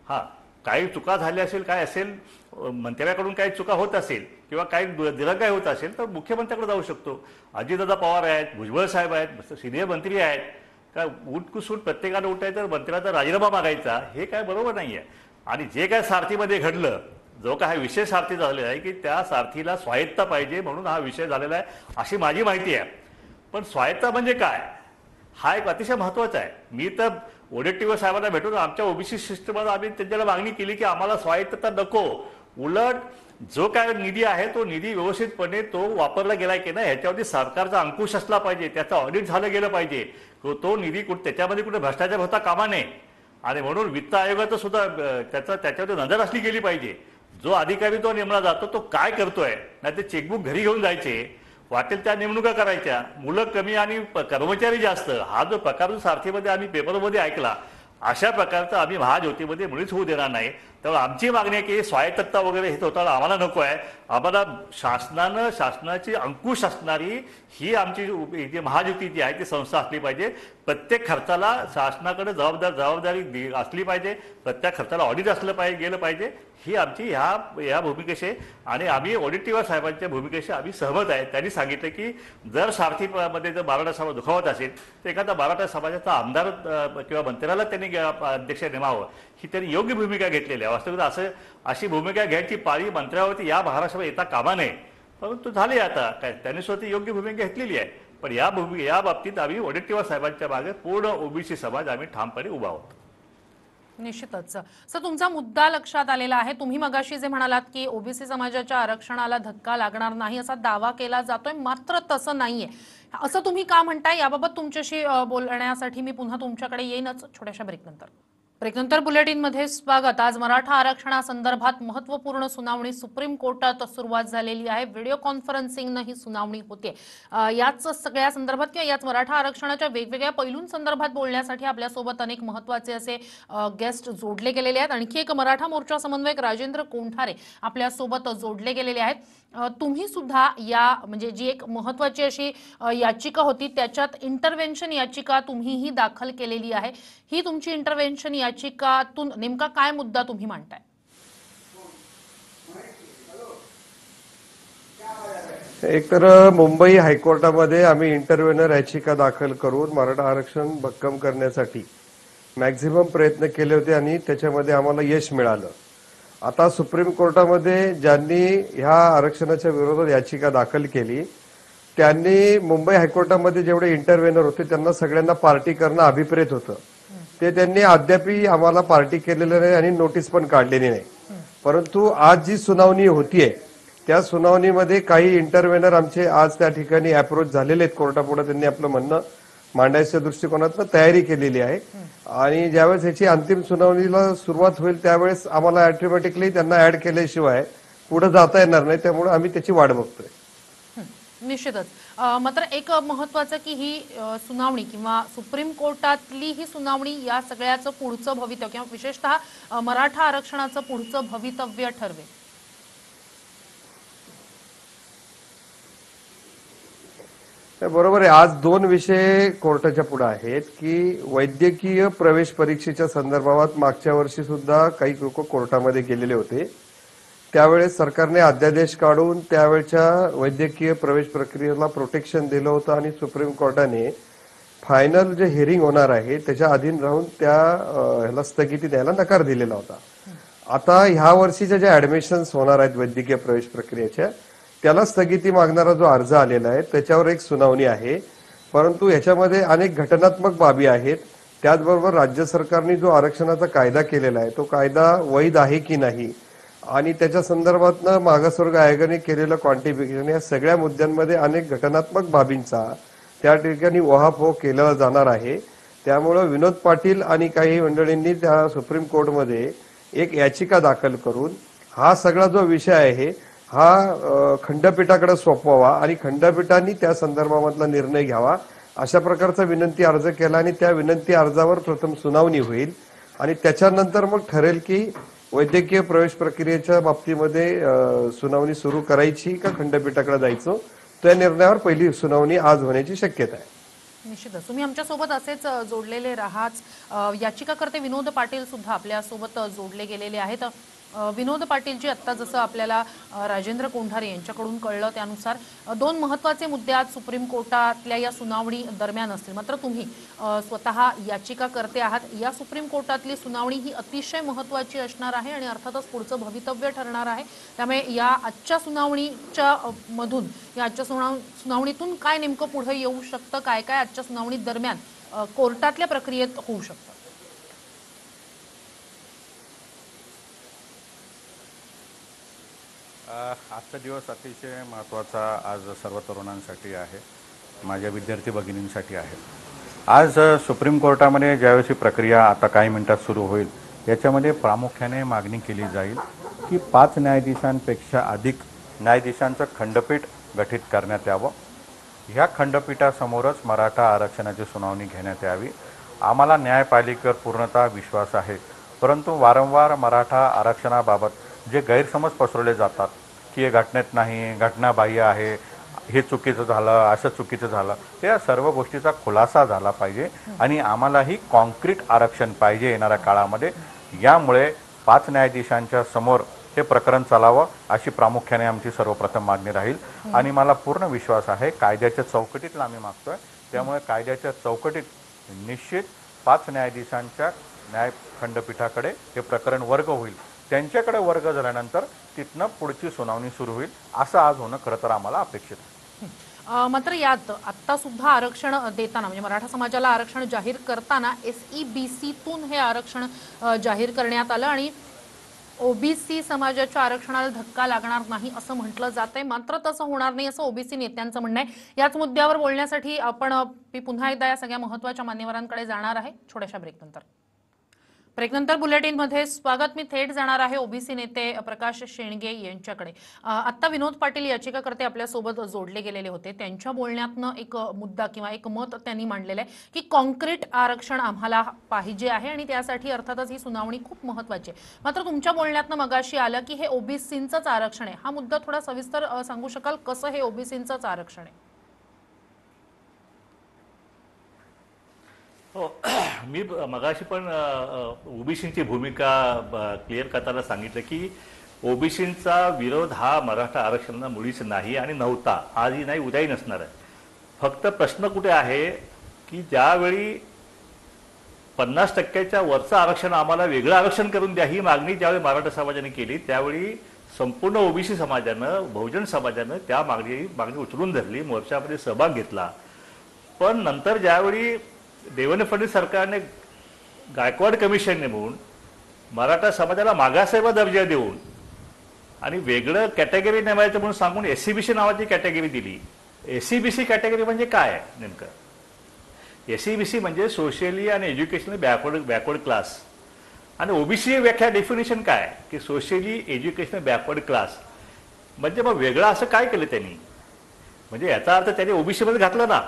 [SPEAKER 3] हा काही चुका झाल्या असेल, काय असेल, मंत्र्याकडून काही चुका होत असेल किंवा काही दिरंगाई होत असेल तर मुख्यमंत्र्याकडे जाऊ शकतो. अजितदादा पवार आहेत, भुजबळ साहेब आहेत, सिनियर मंत्री आहेत, काय उठकुसूट प्रत्येकाला उठायचं तर मंत्र्याचा राजीनामा मागायचा हे काय बरोबर नाहीये. आणि जे काय सारथीमध्ये घडलं, जो काय विषय सारथी झालेला आहे की त्या सारथीला स्वायत्ता पाहिजे म्हणून हा विषय झालेला आहे अशी माझी माहिती आहे. पण स्वायत्ता म्हणजे काय हा एक अतिशय महत्वाचा आहे. मी तर वडेट्टीवार साहेबांना भेटून आमच्या ओबीसी सिस्टममध्ये आम्ही त्यांच्याला मागणी केली की आम्हाला स्वायत्तता नको, उलट जो काय निधी आहे तो निधी व्यवस्थितपणे तो वापरला गेलाय की नाही ह्याच्यावरती सरकारचा अंकुश असला पाहिजे, त्याचं ऑडिट झालं गेलं पाहिजे, तो निधी त्याच्यामध्ये कुठे भ्रष्टाचार होता कामा नये. आणि म्हणून वित्त आयोगाचं सुद्धा त्याच्यावर नजर असली गेली पाहिजे. जो अधिकारी तो नेमला जातो तो काय करतोय, नाही ते चेकबुक घरी घेऊन जायचे, वाटेल त्या नेमणुका करायच्या, मुलं कमी आणि कर्मचारी जास्त, हा जो प्रकार जो सारथीमध्ये आम्ही पेपरमध्ये ऐकला अशा प्रकारचं आम्ही महाज्योतीमध्ये मुळीच होऊ देणार नाही. त्यामुळे आमची मागणी आहे की स्वायत्तता वगैरे हे होताना आम्हाला नको आहे. आम्हाला शासनाची अंकुश असणारी ही आमची जी महाज्योती जी आहे ती संस्था असली पाहिजे. प्रत्येक खर्चाला शासनाकडे जबाबदारी असली पाहिजे, प्रत्येक खर्चाला ऑडिट असलं गेलं पाहिजे. ही आमची ह्या भूमिकेशी आणि आम्ही वडेट्टीवार साहेबांच्या भूमिकेशी आम्ही सहमत आहे. त्यांनी सांगितलं की जर सारथीमध्ये जर मराठा समाज दुखावत असेल तर एखादा मराठा समाजाचा आमदार किंवा मंत्र्याला त्यांनी अध्यक्ष नेमावं ही त्यांनी योग्य भूमिका घेतलेली आहे. वास्तविक अशी भूमिका घ्यायची पाळी मंत्र्यावरती या महाराष्ट्रावर येता कामा नये, परंतु झाले आता काय त्यांनी स्वतः योग्य भूमिका घेतलेली आहे. पण या बाबतीत आम्ही वडेट्टीवार साहेबांच्या मागे पूर्ण ओबीसी समाज आम्ही ठामपणे उभा आहोत.
[SPEAKER 1] निश्चितच सर, तुमचा मुद्दा लक्षात आलेला आहे. तुम्ही मगाशी जे म्हणालात की ओबीसी समाजाच्या आरक्षणाला धक्का लागणार नाही असा दावा केला जातोय, मात्र तसं नाहीये असं तुम्ही का म्हणताय याबाबत तुमच्याशी बोलण्यासाठी मी पुन्हा तुमच्याकडे येईनच छोट्याशा ब्रेकनंतर. बुलेटिनमध्ये स्वागत. आज मराठा आरक्षणासंदर्भात महत्त्वपूर्ण सुनावणी सुप्रीम कोर्टात सुरुवात झालेली आहे. व्हिडिओ कॉन्फरन्सिंगनं ही सुनावणी होते. याच सगळ्या संदर्भात किंवा याच मराठा आरक्षणाच्या वेगवेगळ्या पैलूंसंदर्भात बोलण्यासाठी आपल्यासोबत अनेक महत्त्वाचे असे गेस्ट जोडले गेलेले आहेत. आणखी एक मराठा मोर्चा समन्वयक राजेंद्र कोंढारे आपल्यासोबत जोडले गेलेले आहेत. तुम्ही सुद्धा या म्हणजे जी एक महत्त्वाची अशी याचिका होती त्याच्यात इंटरव्हेन्शन याचिका तुम्हीही दाखल केलेली आहे. ही तुमची इंटरव्हेन्शन याचिकातून नेमका काय मुद्दा तुम्ही मांडताय?
[SPEAKER 5] एक तर मुंबई हायकोर्टामध्ये आम्ही इंटरव्हेनर याचिका दाखल करून मराठा आरक्षण भक्कम करण्यासाठी मॅक्झिमम प्रयत्न केले होते आणि त्याच्यामध्ये आम्हाला यश मिळालं. आता सुप्रीम कोर्टामध्ये ज्यांनी ह्या आरक्षणाच्या विरोधात याचिका दाखल केली त्यांनी मुंबई हायकोर्टामध्ये जेवढे इंटरव्हेनर होते त्यांना सगळ्यांना पार्टी करणं अभिप्रेत होतं. ते त्यांनी अद्यापही आम्हाला पार्टी केलेलं नाही आणि नोटीस पण काढलेली नाही. परंतु आज जी सुनावणी होतीये त्या सुनावणीमध्ये काही इंटरव्हेनर आमचे आज त्या ठिकाणी अप्रोच झालेले आहेत कोर्टापुढे. त्यांनी आपलं म्हणणं मांडायच्या दृष्टिकोनातून तयारी केलेली आहे आणि ज्यावेळेस याची अंतिम सुनावणीला सुरुवात होईल त्यावेळेस आम्हाला ऑटोमॅटिकली त्यांना ऍड केल्याशिवाय पुढे जाता येणार नाही. त्यामुळे आम्ही त्याची वाट बघतोय.
[SPEAKER 1] निश्चितच. मात्र एक महत्वाचं की ही सुनावणी किंवा सुप्रीम कोर्टातली ही सुनावणी या सगळ्याचं पुढचं भवितव्य किंवा विशेषतः मराठा आरक्षणाचं पुढचं भवितव्य ठरवेल.
[SPEAKER 5] बरोबर आहे. आज दोन विषय कोर्टाच्या पुढे आहेत की वैद्यकीय प्रवेश परीक्षेच्या संदर्भात मागच्या वर्षी सुद्धा काही लोक कोर्टामध्ये गेलेले होते. त्यावेळेस सरकारने अध्यादेश काढून त्यावेळच्या वैद्यकीय प्रवेश प्रक्रियेला प्रोटेक्शन दिलं होतं आणि सुप्रीम कोर्टाने फायनल जे हिअरिंग होणार आहे त्याच्या अधीन राहून ह्याला स्थगिती द्यायला नकार दिलेला होता. आता ह्या वर्षीच्या ज्या ऍडमिशन्स होणार आहेत वैद्यकीय प्रवेश प्रक्रियेच्या त्याला स्थगिती मागणारा जो अर्ज आलेला आहे त्याच्यावर एक सुनावणी आहे. परंतु ह्याच्यामध्ये अनेक घटनात्मक बाबी आहेत. त्याचबरोबर राज्य सरकारने जो आरक्षणाचा कायदा केलेला आहे तो कायदा वैध आहे की नाही आणि त्याच्या संदर्भातनं मागासवर्ग आयोगाने केलेलं क्वांटिफिकेशन या सगळ्या मुद्द्यांमध्ये अनेक घटनात्मक बाबींचा त्या ठिकाणी उहापोह केला जाणार आहे. त्यामुळं विनोद पाटील आणि काही मंडळींनी त्या सुप्रीम कोर्टमध्ये एक याचिका दाखल करून हा सगळा जो विषय आहे हा खंडपीठाकडे सोपवावा आणि खंडपीठाने त्या संदर्भामधला निर्णय घ्यावा अशा प्रकारचा विनंती अर्ज केला आणि त्या विनंती अर्जावर प्रथम सुनावणी होईल आणि त्याच्यानंतर मग ठरेल की वैद्यकीय प्रवेश प्रक्रियेच्या बाबतीमध्ये सुनावणी सुरू करायची का खंडपीठाकडे जायचं. त्या निर्णयावर पहिली सुनावणी आज होण्याची शक्यता आहे.
[SPEAKER 1] निश्चितच तुम्ही आमच्या सोबत असेच जोडलेले राहाच. याचिकाकर्ते विनोद पाटील सुद्धा आपल्या सोबत जोडले गेलेले आहेत. विनोद पाटीलजी, आता जसं आपल्याला राजेंद्र कोंढारे यांच्याकडून कळलं त्यानुसार दोन महत्त्वाचे मुद्दे आज सुप्रीम कोर्टातल्या या सुनावणी दरम्यान असतील. मात्र तुम्ही स्वतः याचिकाकर्ते आहात. या सुप्रीम कोर्टातली सुनावणी ही अतिशय महत्त्वाची असणार आहे आणि अर्थातच पुढचं भवितव्य ठरणार आहे. त्यामुळे या आजच्या सुनावणीच्या मधून या आजच्या सुनावणीतून काय नेमकं पुढे येऊ शकतं, काय काय आजच्या सुनावणी दरम्यान कोर्टातल्या प्रक्रियेत होऊ शकतं?
[SPEAKER 6] आजचा दिवस अतिशय महत्त्वाचा आज सर्व तरुणांसाठी आहे, माझ्या विद्यार्थी भगिनींसाठी आहे. आज सुप्रीम कोर्टामध्ये ज्यावेळी प्रक्रिया आता काही मिनिटात सुरू होईल याच्यामध्ये प्रामुख्याने मागणी केली जाईल की 5 न्यायाधीशांपेक्षा अधिक न्यायाधीशांचं खंडपीठ गठीत करण्यात यावं. ह्या खंडपीठासमोरच मराठा आरक्षणाची सुनावणी घेण्यात यावी. आम्हाला न्यायपालिकेवर पूर्णतः विश्वास आहे, परंतु वारंवार मराठा आरक्षणाबाबत जे गैरसमज पसरवले जातात की हे घटनेत नाही, घटनाबाह्य आहे, हे चुकीचं झालं, असं चुकीचं झालं, त्या सर्व गोष्टीचा खुलासा झाला पाहिजे आणि आम्हालाही कॉन्क्रीट आरक्षण पाहिजे येणाऱ्या काळामध्ये. यामुळे 5 न्यायाधीशांच्या समोर हे प्रकरण चालावं अशी प्रामुख्याने आमची सर्वप्रथम मागणी राहील. आणि मला पूर्ण विश्वास आहे कायद्याच्या चौकटीतला आम्ही मागतोय, त्यामुळे कायद्याच्या चौकटीत निश्चित 5 न्यायाधीशांच्या न्याय खंडपीठाकडे हे प्रकरण वर्ग होईल. त्यांच्याकडे वर्ग झाल्यानंतर तिथनं पुढची सुनावणी सुरू होईल, असं आज होणं खरं तर आम्हाला अपेक्षित आहे.
[SPEAKER 1] मात्र यात आता सुद्धा आरक्षण देताना म्हणजे मराठा समाजाला आरक्षण जाहीर करताना SEBCतून हे आरक्षण जाहीर करण्यात आलं आणि OBC समाजाच्या आरक्षणाला धक्का लागणार नाही असं म्हटलं जातंय. मात्र तसं होणार नाही असं OBC नेत्यांचं म्हणणं आहे. याच मुद्द्यावर बोलण्यासाठी मी पुन्हा एकदा या सगळ्या महत्त्वाच्या मान्यवरांकडे जाणार आहे छोट्याशा ब्रेकनंतर बुलेटिनमध्ये स्वागत. मी थेट जाणार आहे OBC नेते प्रकाश शेंडगे यांच्याकडे. आता विनोद पाटील याचिकाकर्ते आपल्या सोबत जोडले गेलेले होते. त्यांच्या बोलण्यातनं एक मुद्दा किंवा एक मत त्यांनी मांडलेलं आहे की कॉन्क्रीट आरक्षण आम्हाला पाहिजे आहे आणि त्यासाठी अर्थातच ही सुनावणी खूप महत्त्वाची आहे. मात्र तुमच्या बोलण्यातनं मगाशी आलं की हे OBCंचंच आरक्षण आहे. हा मुद्दा थोडा सविस्तर सांगू शकाल, कसं हे OBCंचंच आरक्षण आहे?
[SPEAKER 3] हो, मी मगाशी पण ओबीसींची भूमिका क्लिअर करताना सांगितलं की ओबीसींचा विरोध हा मराठा आरक्षणाला मुळीच नाही आणि नव्हता, आजही नाही, उद्याही नसणार आहे. फक्त प्रश्न कुठे आहे की ज्यावेळी 50% वरचं आरक्षण आम्हाला वेगळं आरक्षण करून द्या ही मागणी ज्यावेळी मराठा समाजाने केली त्यावेळी संपूर्ण ओबीसी समाजानं, बहुजन समाजानं त्या मागणी उचलून धरली, मोर्चामध्ये सहभाग घेतला. पण नंतर ज्यावेळी देवेंद्र फडणवीस सरकारने गायकवाड कमिशन नेमून मराठा समाजाला मागासवर्ग दर्जा देऊन आणि वेगळं कॅटेगरी नेमायचं म्हणून सांगून SCBC नावाची कॅटेगरी दिली. SCBC कॅटेगरी म्हणजे काय नेमकं? SCBC म्हणजे सोशली आणि एज्युकेशनली बॅकवर्ड क्लास आणि OBC व्याख्या डेफिनेशन काय की सोशली एज्युकेशनल बॅकवर्ड क्लास म्हणजे मग वेगळं असं काय केलं त्यांनी? म्हणजे याचा अर्थ त्यांनी OBC मध्ये घातलं ना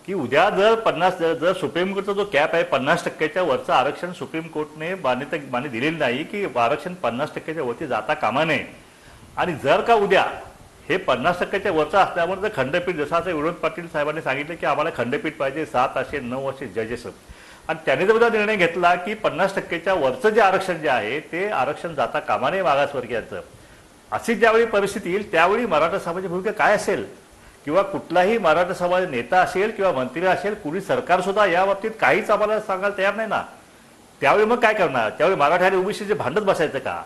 [SPEAKER 3] की उद्या जर सुप्रीम कोर्टचा जो कॅप आहे 50%च्या वरचं आरक्षण सुप्रीम कोर्टने मान्यता दिलेली नाही की आरक्षण 50%च्या वरती जाता कामा नये आणि जर का उद्या हे 50%च्या वरचं असल्यामुळे जर खंडपीठ, जसं असं विनोद पाटील साहेबांनी सांगितलं की आम्हाला खंडपीठ पाहिजे 7 असे 9 असे जजेस आणि त्याने जर उद्या निर्णय घेतला की 50%च्या वरचं जे आरक्षण जे आहे ते आरक्षण जाता कामा नये मागासवर्गीयांचं, अशी ज्यावेळी परिस्थिती येईल त्यावेळी मराठा समाजाची भूमिका काय असेल किंवा कुठलाही मराठा समाज नेता असेल किंवा मंत्री असेल, कुणी सरकार सुद्धा या बाबतीत काहीच आम्हाला सांगायला तयार नाही ना. त्यावेळी मग काय करणार? त्यावेळी मराठा आणि OBCचे भांडत बसायचं का?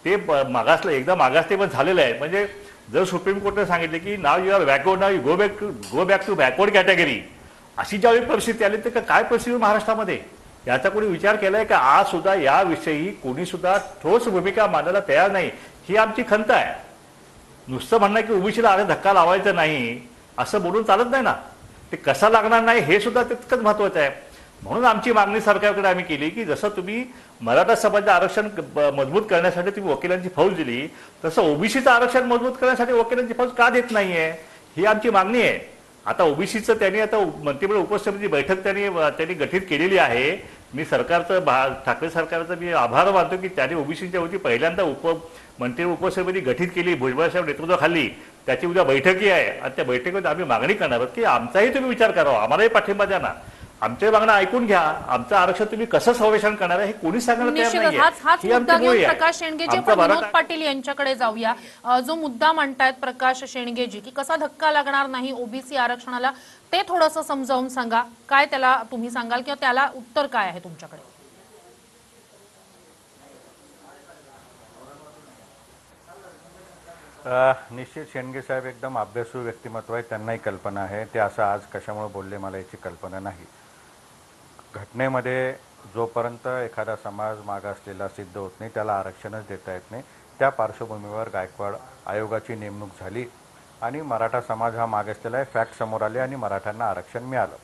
[SPEAKER 3] ते एकदा मागासले पण झालेलं आहे. म्हणजे जर सुप्रीम कोर्टने सांगितले की now you are backward, now you go back to backward category, अशी ज्यावेळी परिस्थिती आली तर काय परिस्थिती महाराष्ट्रामध्ये? याचा कोणी विचार केलाय का? आज सुद्धा याविषयी कोणी सुद्धा ठोस भूमिका मांडायला तयार नाही. ही आमची खंत आहे. नुसतं म्हणणं की ओबीसीला धक्का लावायचा नाही असं बोलून चालत नाही ना. ते कसा लागणार नाही हे सुद्धा तितकंच महत्वाचं आहे. म्हणून आमची मागणी सरकारकडे आम्ही केली की जसं तुम्ही मराठा समाजाचं आरक्षण मजबूत करण्यासाठी तुम्ही वकिलांची फौज दिली, तसं ओबीसीचं आरक्षण मजबूत करण्यासाठी वकिलांची फौज का देत नाहीये, ही आमची मागणी आहे. आता ओबीसीचं त्यांनी आता मंत्रिमंडळ उपसमिती बैठक त्यांनी गठीत केलेली आहे. मी ठाकरे सरकारचा मी आभार मानतो की त्यांनी ओबीसीच्या वती पहिल्यांदा मंत्रिमंडळ उपसमिती गठीत केली भुजबळ साहेब नेतृत्वाखाली. त्याची उद्या बैठकही आहे आणि त्या बैठकीमध्ये आम्ही मागणी करणार आहोत की आमचाही तुम्ही विचार करावा, आम्हालाही पाठिंबा द्या ना, आमच्या मागणं ऐकून घ्या. आमचं आरक्षण तुम्ही कसं संवेशन करणार आहे हे कोणी सांगण्याला तयार
[SPEAKER 1] निश्चितच
[SPEAKER 3] नाहीये.
[SPEAKER 1] हाच
[SPEAKER 3] ही
[SPEAKER 1] मुद्दा
[SPEAKER 3] आमची
[SPEAKER 1] घेऊन
[SPEAKER 3] मुळी आहे.
[SPEAKER 1] प्रकाश शेंडगेजी
[SPEAKER 3] आमचा
[SPEAKER 1] आपण विनोद
[SPEAKER 3] मराठा-
[SPEAKER 1] पाटील यांच्याकडे जाऊया. जो मुद्दा मांडतायत प्रकाश शेंडगेजी की कसा धक्का लागणार नाही ओबीसी आरक्षणाला, ते थोडंसं समजावून सांगा. काय त्याला तुम्ही सांगाल किंवा त्याला उत्तर काय आहे तुमच्याकडे?
[SPEAKER 6] निश्चित शेंडगे साहेब एकदम अभ्यासू व्यक्तिमत्व आहे. त्यांनाही कल्पना आहे. ते असं आज कशामुळे बोलले मला याची कल्पना नाही. घटनेमध्ये जोपर्यंत एखादा समाज मागासलेला सिद्ध होत नाही त्याला आरक्षणच देता येत नाही. त्या पार्श्वभूमीवर गायकवाड आयोगाची नेमणूक झाली आणि मराठा समाज हा मागासलेला आहे. फॅक्ट समोर आले आणि मराठ्यांना आरक्षण मिळालं.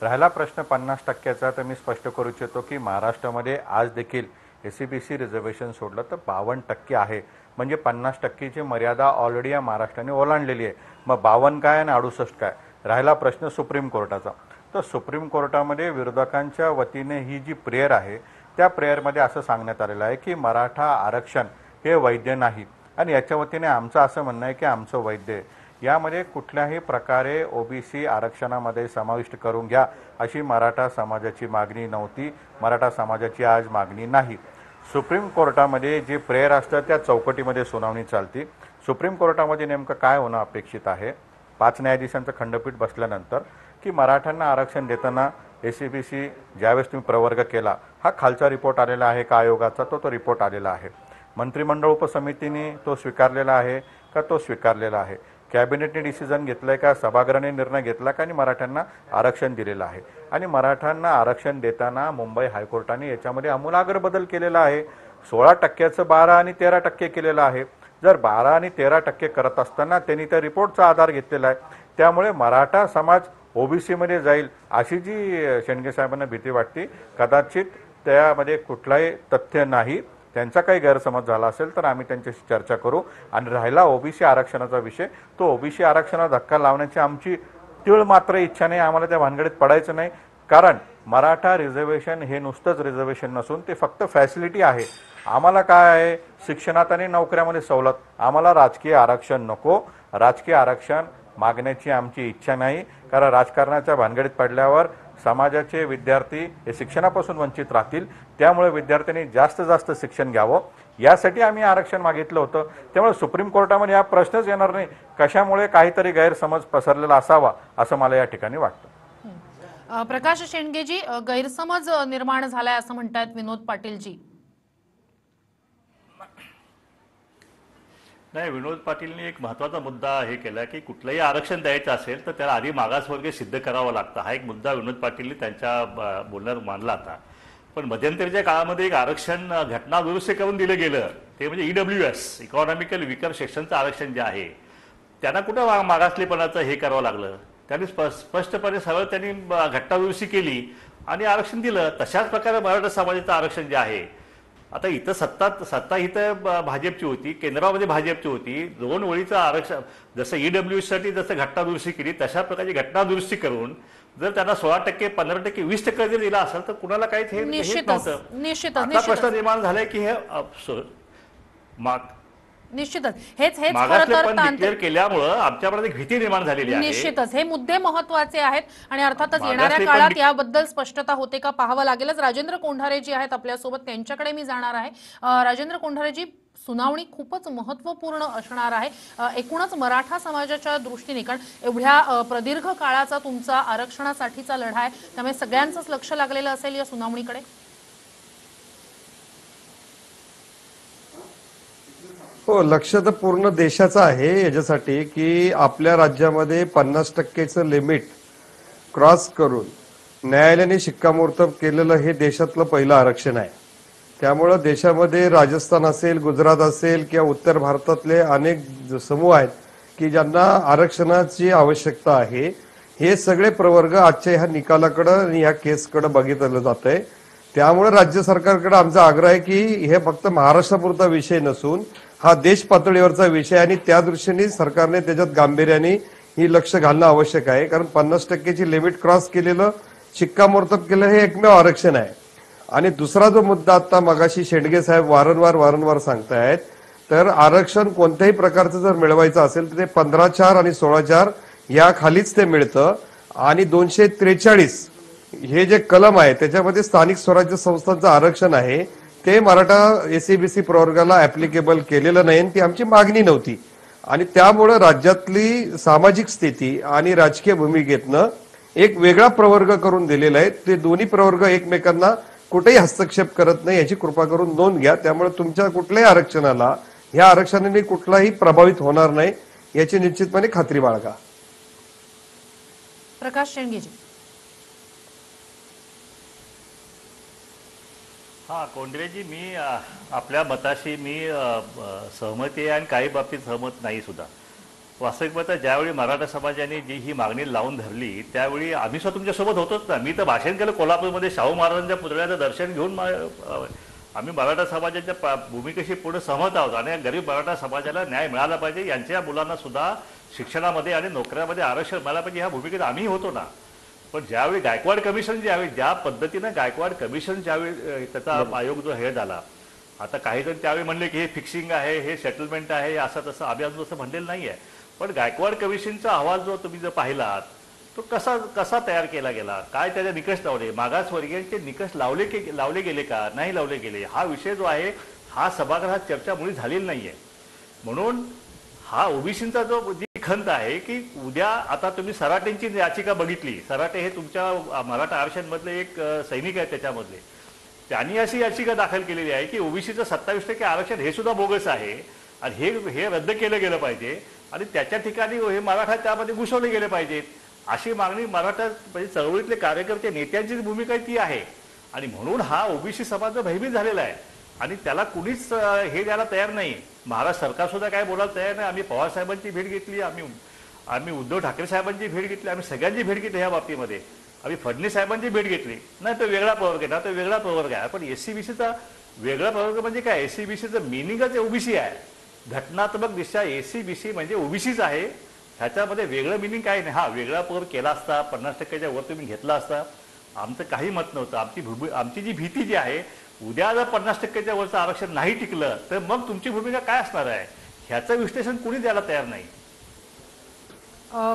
[SPEAKER 6] राहिला प्रश्न 50%चा, तर मी स्पष्ट करू इच्छितो की महाराष्ट्रामध्ये आज देखील SCBC रिझर्वेशन सोडलं तर 52% आहे. म्हणजे 50%ची मर्यादा ऑलरेडी या महाराष्ट्राने ओलांडलेली आहे. मग 52 काय आणि 68 काय? राहिला प्रश्न सुप्रीम कोर्टाचा. तर सुप्रीम कोर्टामध्ये विरोधकांच्या वतीने ही जी प्रेयर आहे त्या प्रेयरमध्ये असं सांगण्यात आलेलं आहे की मराठा आरक्षण हे वैध नाही आणि याच्या वतीने आमचं असं म्हणणं आहे की आमचं वैध आहे. यामध्ये कुठल्याही प्रकारे OBC आरक्षणामध्ये समाविष्ट करून घ्या अशी मराठा समाजाची मागणी नव्हती. मराठा समाजाची आज मागणी नाही. सुप्रीम कोर्टामध्ये जे प्रेयर असतं त्या चौकटीमध्ये सुनावणी चालते. सुप्रीम कोर्टामध्ये नेमकं काय होणं अपेक्षित आहे? 5 न्यायाधीशांचं खंडपीठ बसल्यानंतर की मराठ्यांना आरक्षण देताना SCBC ज्यावेळेस तुम्ही प्रवर्ग केला हा खालचा रिपोर्ट आलेला आहे का आयोगाचा, तो रिपोर्ट आलेला आहे. मंत्रिमंडळ उपसमितीने तो स्वीकारलेला आहे का, तो स्वीकारलेला आहे. कॅबिनेटने डिसिजन घेतलंय का, सभागृहाने निर्णय घेतला का आणि मराठ्यांना आरक्षण दिलेलं आहे. आणि मराठ्यांना आरक्षण देताना मुंबई हायकोर्टाने याच्यामध्ये आमूलाग्र बदल केलेला आहे. 16%चं 12 आणि 13% केलेलं आहे. जर 12 आणि 13% करत असताना त्यांनी त्या रिपोर्टचा आधार घेतलेला आहे. त्यामुळे मराठा समाज OBC मध्ये जाईल अशी जी शेंडगे साहेबांना भीती वाटते, कदाचित त्यामध्ये कुठलाही तथ्य नाही. त्यांचा काही गैरसमज झाला असेल तर आम्ही त्यांच्याशी चर्चा करू. आणि राहिला OBC आरक्षणाचा विषय, तो OBC आरक्षणाला धक्का लावण्याची आमची तीळ मात्र इच्छा नाही. आम्हाला त्या भानगडीत पडायचं नाही. कारण मराठा रिझर्वेशन हे नुसतंच रिझर्वेशन नसून ते फक्त फॅसिलिटी आहे. आम्हाला काय आहे, शिक्षणात आणि नोकऱ्यामध्ये सवलत. आम्हाला राजकीय आरक्षण नको. राजकीय आरक्षण मागण्याची आमची इच्छा नाही. कारण राजकारणाच्या भानगडीत पडल्यावर समाजाचे विद्यार्थी हे शिक्षणापासून वंचित राहतील. त्यामुळे विद्यार्थ्यांनी जास्त शिक्षण घ्यावं यासाठी आम्ही आरक्षण मागितलं होतं. त्यामुळे सुप्रीम कोर्टामध्ये हा प्रश्नच येणार नाही. कशामुळे काहीतरी गैरसमज पसरलेला असावा असं मला या ठिकाणी वाटतं.
[SPEAKER 1] प्रकाश शेंडगेजी, गैरसमज निर्माण झालाय असं म्हणतायत विनोद पाटीलजी.
[SPEAKER 3] नाही, विनोद पाटीलने एक महत्वाचा मुद्दा हे केला की कुठलंही आरक्षण द्यायचं असेल तर त्याला आधी मागासवर्गीय सिद्ध करावं लागतं. हा एक मुद्दा विनोद पाटीलने त्यांच्या बोलण्यात मांडला होता. पण मध्यंतरीच्या काळामध्ये एक आरक्षण घटना दुरुस्ती करून दिलं गेलं, ते म्हणजे EWS इकॉनॉमिकल विकर सेक्शनचं आरक्षण जे आहे त्यांना कुठं मागासलेपणाचं हे करावं लागलं. त्यांनी स्पष्टपणे सरळ त्यांनी घटना दुरुस्ती केली आणि आरक्षण दिलं. तशाच प्रकारे मराठा समाजाचं आरक्षण जे आहे, आता इथं सत्ता इथं भाजपची होती, केंद्रामध्ये भाजपची होती. 2 ओळीचं आरक्षण जसं EWS साठी जसं घटना दुरुस्ती केली तशा प्रकारची घटना दुरुस्ती करून जर त्यांना 16%, 15%, 20% जर दिला असेल तर कुणाला काहीच हे
[SPEAKER 1] निश्चितच
[SPEAKER 3] आता प्रश्न निर्माण झालाय की हे
[SPEAKER 1] निश्चितच हेच खरं तर
[SPEAKER 3] मागासलेपण केल्यामुळं आमच्यामध्ये भीती निर्माण झालेली आहे.
[SPEAKER 1] निश्चितच हे मुद्दे महत्वाचे आहेत आणि अर्थातच येणाऱ्या काळात याबद्दल स्पष्टता होते का पाहावं लागेलच. राजेंद्र कोंढारे जी आहेत आपल्यासोबत, त्यांच्याकडे मी जाणार आहे. राजेंद्र कोंढारेजी, सुनावणी खूपच महत्त्वपूर्ण असणार आहे एकूणच मराठा समाजाच्या दृष्टीने, कारण एवढ्या प्रदीर्घ काळाचा तुमचा आरक्षणासाठीचा लढा आहे, त्यामुळे सगळ्यांचंच लक्ष लागलेलं असेल या सुनावणीकडे.
[SPEAKER 5] हो, लक्ष तर पूर्ण देशाचं आहे याच्यासाठी की आपल्या राज्यामध्ये 50%चं लिमिट क्रॉस करून न्यायालयाने शिक्कामोर्तब केलेलं हे देशातलं पहिलं आरक्षण आहे. त्यामुळं देशामध्ये राजस्थान असेल, गुजरात असेल किंवा उत्तर भारतातले अनेक समूह आहेत की ज्यांना आरक्षणाची आवश्यकता आहे. हे सगळे प्रवर्ग आजच्या ह्या निकालाकडे आणि ह्या केसकडे बघितलं जात आहे. त्यामुळे राज्य सरकारकडे आमचा आग्रह आहे की हे फक्त महाराष्ट्रापुरता विषय नसून हा देश पातळीवरचा विषय आणि त्या दृष्टीने सरकारने त्याच्यात गांभीर्याने ही लक्ष घालणं आवश्यक आहे. कारण 50% लिमिट क्रॉस केलेलं, शिक्कामोर्तब केलं हे एकमेव आरक्षण आहे. आणि दुसरा जो मुद्दा आता मगाशी शेंडगे साहेब वारंवार सांगतायत, तर आरक्षण कोणत्याही प्रकारचं जर मिळवायचं असेल तर ते 15(4) आणि 16(4) या खालीच ते मिळतं. आणि 243 हे जे कलम आहे त्याच्यामध्ये स्थानिक स्वराज्य संस्थांचं आरक्षण आहे ते मराठा एससीबीसी प्रवर्गाला ऍप्लिकेबल केलेलं नाही आणि ती आमची मागणी नव्हती. आणि त्यामुळे राज्यातली सामाजिक स्थिती आणि राजकीय भूमिकेतनं एक वेगळा प्रवर्ग करून दिलेला आहे. ते दोन्ही प्रवर्ग एकमेकांना कुठेही हस्तक्षेप करत नाही याची कृपा करून नोंद घ्या. त्यामुळे तुमच्या कुठल्याही आरक्षणाला ह्या आरक्षणाने कुठलाही प्रभावित होणार नाही याची निश्चितपणे खात्री बाळगा.
[SPEAKER 1] प्रकाश शेंडगेजी.
[SPEAKER 3] हा कोंडरेजी, मी आपल्या मताशी मी सहमती आहे आणि काही बाबतीत सहमत नाही सुद्धा. वास्तविक पाहता ज्यावेळी मराठा समाजाने जी ही मागणी लावून धरली त्यावेळी आम्ही सुद्धा तुमच्यासोबत होतोच ना. मी तर भाषण केलं कोल्हापूरमध्ये शाहू महाराजांच्या पुतळ्याचं दर्शन घेऊन. आम्ही मराठा समाजाच्या भूमिकेशी पुढे सहमत आहोत आणि गरीब मराठा समाजाला न्याय मिळाला पाहिजे, यांच्या मुलांना सुद्धा शिक्षणामध्ये आणि नोकऱ्यामध्ये आरक्षण मिळालं पाहिजे, ह्या भूमिकेत आम्ही होतो ना. पण ज्यावेळी गायकवाड कमिशन ज्या पद्धतीनं गायकवाड कमिशन ज्यावेळी त्याचा आयोग जो हे झाला, आता काही जण त्यावेळी म्हणले की हे फिक्सिंग आहे, हे सेटलमेंट आहे, असं तसं. आम्ही अजून असं म्हणलेलं नाही आहे. पण गायकवाड कमिशनचा अहवाल जो तुम्ही जर पाहिलात तो कसा तयार केला गेला, काय त्याचे निकष लावले, मागासवर्गीयांचे निकष लावले गेले का नाही लावले गेले, हा विषय जो आहे हा सभागृहात चर्चा मुळी झालेली नाहीये. म्हणून हा ओबीसींचा जो जी खंत आहे की उद्या आता तुम्ही सराटेंची याचिका बघितली, सराटे हे तुमच्या मराठा आरक्षण मधले एक सैनिक आहेत त्याच्यामधले, त्यांनी अशी याचिका दाखल केलेली आहे की ओबीसीचं 27% आरक्षण हे सुद्धा बोगस आहे आणि हे रद्द केलं गेलं पाहिजे आणि त्याच्या ठिकाणी हे मराठा त्यामध्ये घुसवले गेले पाहिजेत, अशी मागणी मराठा म्हणजे चळवळीतले कार्यकर्ते नेत्यांची भूमिका ती आहे. आणि म्हणून हा ओबीसी समाज भयभीत झालेला आहे आणि त्याला कुणीच हे द्यायला तयार नाही. महाराष्ट्र सरकार सुद्धा काय बोलायला तयार नाही. आम्ही पवार साहेबांची भेट घेतली, आम्ही उद्धव ठाकरे साहेबांची भेट घेतली, आम्ही सगळ्यांची भेट घेतली ह्या बाबतीमध्ये. आम्ही फडणवीस साहेबांची भेट घेतली नाही, तो वेगळा प्रवर्ग आहे ना, तो वेगळा प्रवर्ग आहे. पण एससीबीसीचा वेगळा प्रवर्ग म्हणजे काय, एससीबीसीचं मिनिंगच ओबीसी आहे. घटनात्मक दृष्ट्या एससीबीसी म्हणजे ओबीसीच आहे, ह्याच्यामध्ये वेगळं मिनिंग काही नाही. हा वेगळा प्रवर्ग केला असता, 50%च्या वर तुम्ही घेतला असता, आमचं काही मत नव्हतं. आमची जी भीती जी आहे, उद्या जर 50%च्या वरचं आरक्षण नाही टिकलं तर मग तुमची भूमिका काय असणार आहे, ह्याचं विश्लेषण कुणी द्यायला तयार नाही.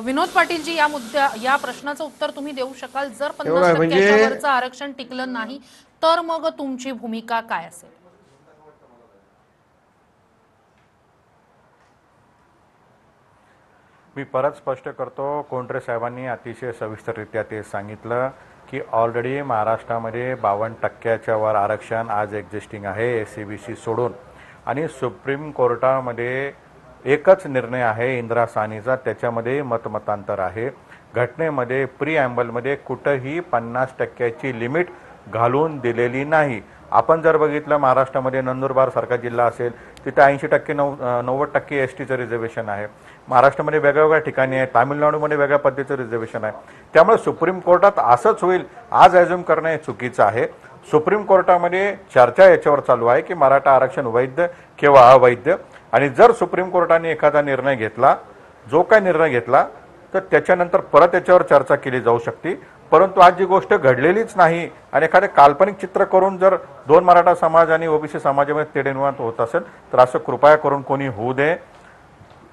[SPEAKER 1] विनोद पाटीलजी, या प्रश्नाचं उत्तर तुम्ही देऊ शकाल? जर 50%च्या वरचं आरक्षण टिकलं नाही तर मग तुमची भूमिका काय असेल?
[SPEAKER 6] मी परत स्पष्ट करतो, कोंडरे साहेबांनी अतिशय सविस्तररित्या ते सांगितलं की ऑलरेडी महाराष्ट्रामध्ये 52%च्या वर आरक्षण आज एक्झिस्टिंग आहे एससीबीसी सोडून. आणि सुप्रीम कोर्टामध्ये एकच निर्णय आहे इंदिरा साहनीचा, त्याच्यामध्ये मतमतांतर आहे. घटनेमध्ये प्रीॲम्बलमध्ये कुठंही 50%ची लिमिट घालून दिलेली नाही. आपण जर बघितलं महाराष्ट्रामध्ये नंदुरबार सारखा जिल्हा असेल तिथे 80% 90% एसटीचं रिझर्वेशन आहे. महाराष्ट्रामध्ये वेगवेगळ्या ठिकाणी आहे, तामिळनाडूमध्ये वेगळ्या पद्धतीचं रिझर्वेशन आहे. त्यामुळे सुप्रीम कोर्टात असंच होईल आज ॲझ्युम करणं हे चुकीचं आहे. सुप्रीम कोर्टामध्ये चर्चा याच्यावर चालू आहे की मराठा आरक्षण वैध किंवा अवैध. आणि जर सुप्रीम कोर्टाने एखादा निर्णय घेतला, जो काय निर्णय घेतला, तर त्याच्यानंतर परत त्याच्यावर चर्चा केली जाऊ शकते. परंतु आज जी गोष्ट घडलेलीच नाही आणि एखादे काल्पनिक चित्र करून जर दोन मराठा समाज आणि ओबीसी समाजामध्ये तेढनिर्माण होत असेल तर असं कृपया करून कोणी होऊ दे.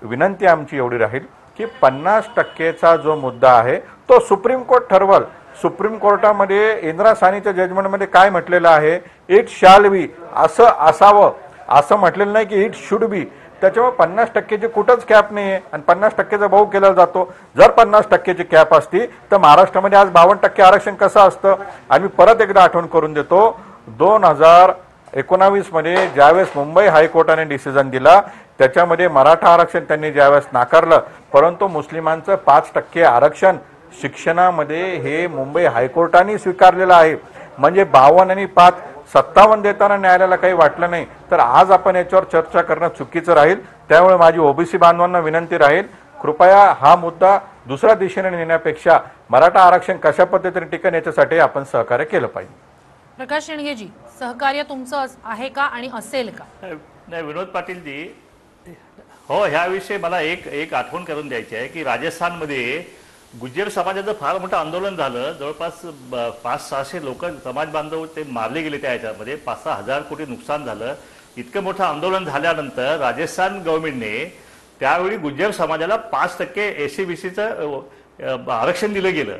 [SPEAKER 6] विनंती आमची एवढी राहील की 50%चा जो मुद्दा आहे तो सुप्रीम कोर्ट ठरवल. सुप्रीम कोर्टामध्ये इंदिरा साहनीच्या जजमेंटमध्ये काय म्हटलेलं आहे, इट शॅल बी असं असावं, असं म्हटलेलं नाही की इट शुड बी. त्याच्यामुळे 50%ची कुठंच कॅप नाही आहे आणि 50%चा भाव केला जातो. जर 50%ची कॅप असती तर महाराष्ट्रामध्ये आज 52% आरक्षण कसं असतं. आणि मी परत एकदा आठवण करून देतो, 2019 मध्ये ज्यावेळेस मुंबई हायकोर्टाने डिसिजन दिला त्याच्यामध्ये मराठा आरक्षण त्यांनी ज्यावेळेस नाकारलं, परंतु मुस्लिमांचं 5% आरक्षण शिक्षणामध्ये हे मुंबई हायकोर्टाने स्वीकारलेलं आहे. म्हणजे 52 आणि 5 57 देताना न्यायालयाला काही वाटलं नाही, तर आज आपण याच्यावर चर्चा करणं चुकीचं राहील. त्यामुळे माझी ओबीसी बांधवांना विनंती राहील, कृपया हा मुद्दा दुसऱ्या दिशेने नेण्यापेक्षा मराठा आरक्षण कशा पद्धतीने टिकेल याच्यासाठी आपण सहकार्य केलं पाहिजे.
[SPEAKER 1] प्रकाश शेंडगेजी, सहकार्य तुमचं आहे का आणि असेल का?
[SPEAKER 3] नाही विनोद पाटीलजी, हो ह्याविषयी मला एक आठवण करून द्यायची आहे की राजस्थानमध्ये गुज्जर समाजाचं फार मोठं आंदोलन झालं. जवळपास 500-600 लोक समाज बांधव ते मारले गेले. त्या ह्याच्यामध्ये 5-6 हजार कोटी नुकसान झालं. इतकं मोठं आंदोलन झाल्यानंतर राजस्थान गव्हर्नमेंटने त्यावेळी गुज्जर समाजाला 5% SC-BCचं आरक्षण दिलं गेलं.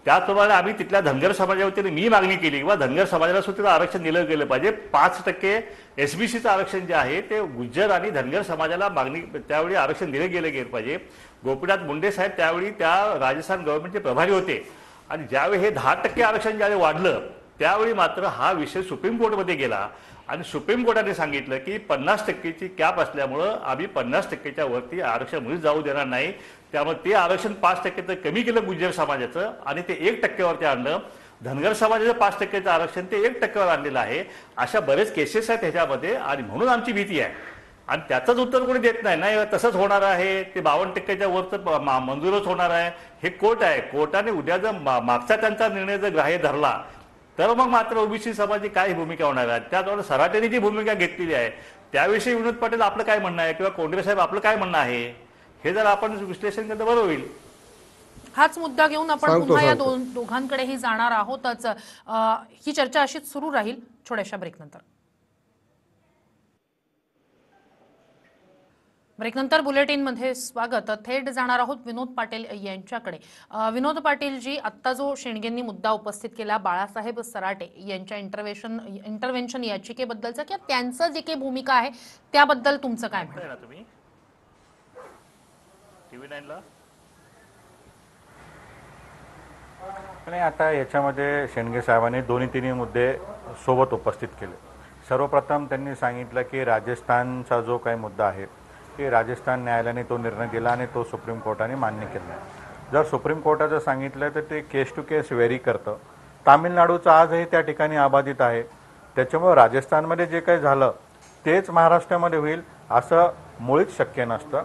[SPEAKER 3] त्याचप्रमाणे आम्ही तिथल्या धनगर समाजावतीने मी मागणी केली किंवा धनगर समाजाला सुद्धा आरक्षण दिलं गेलं पाहिजे. 5% SBCचं आरक्षण जे आहे ते गुज्जर आणि धनगर समाजाला मागणी त्यावेळी आरक्षण दिलं गेलं पाहिजे. गोपीनाथ मुंडे साहेब त्यावेळी त्या राजस्थान गव्हर्नमेंटचे प्रभारी होते आणि ज्यावेळी हे 10% आरक्षण ज्यावेळी वाढलं त्यावेळी मात्र हा विषय सुप्रीम कोर्टमध्ये गेला आणि सुप्रीम कोर्टाने सांगितलं की 50%ची कॅप असल्यामुळं आम्ही 50%च्या वरती आरक्षण मुळीच जाऊ देणार नाही. त्यामुळे ते आरक्षण 5% कमी केलं गुज्जर समाजाचं आणि ते 1%वरती आणलं. धनगर समाजाचं 5%चं आरक्षण ते 1%वर आणलेलं आहे. अशा बरेच केसेस आहेत ह्याच्यामध्ये आणि म्हणून आमची भीती आहे आणि त्याचंच उत्तर कोणी देत नाही. नाही तसंच होणार आहे, ते 52%च्या वरचं मंजूरच होणार आहे. हे कोर्ट आहे. कोर्टाने उद्या जर मागचा त्यांचा निर्णय जर ग्राह्य धरला तर मग मात्र ओबीसी समाजाची काय भूमिका होणार आहे. त्याद्वारे सराटेने जी भूमिका घेतलेली आहे त्याविषयी विनोद पाटील आपलं काय म्हणणं आहे किंवा कोंडरे साहेब आपलं काय म्हणणं आहे हे जर आपण विश्लेषण केलं तर बरं होईल.
[SPEAKER 1] हाच मुद्दा घेऊन आपण पुन्हा या दोघांकडेही जाणार आहोतच. ही चर्चा अशीच सुरू राहील छोट्याशा ब्रेकनंतर. ब्रेकनंतर बुलेटिनमध्ये स्वागत. थेट जाणार आहोत विनोद पाटील यांच्याकडे. विनोद पाटीलजी, आत्ता जो शेंडगेंनी मुद्दा उपस्थित केला बाळासाहेब सराटे यांच्या इंटरव्हेन्शन याचिकेबद्दलचा किंवा त्यांचं जे काही भूमिका आहे त्याबद्दल तुमचं काय म्हणणं आहे?
[SPEAKER 3] तुम्ही TV9
[SPEAKER 6] नाही, आता याच्यामध्ये शेंडगे साहेबांनी दोन्ही मुद्दे सोबत उपस्थित केले. सर्वप्रथम त्यांनी सांगितलं की राजस्थानचा जो काही मुद्दा आहे की राजस्थान न्यायालयाने तो निर्णय दिला आणि तो सुप्रीम कोर्टाने मान्य केला. जर सुप्रीम कोर्टाचं सांगितलं तर ते केस टू केस व्हेरी करतं. तामिळनाडूचं आजही त्या ठिकाणी अबाधित आहे. त्याच्यामुळे राजस्थानमध्ये जे काही झालं तेच महाराष्ट्रामध्ये होईल असं मुळीच शक्य नसतं.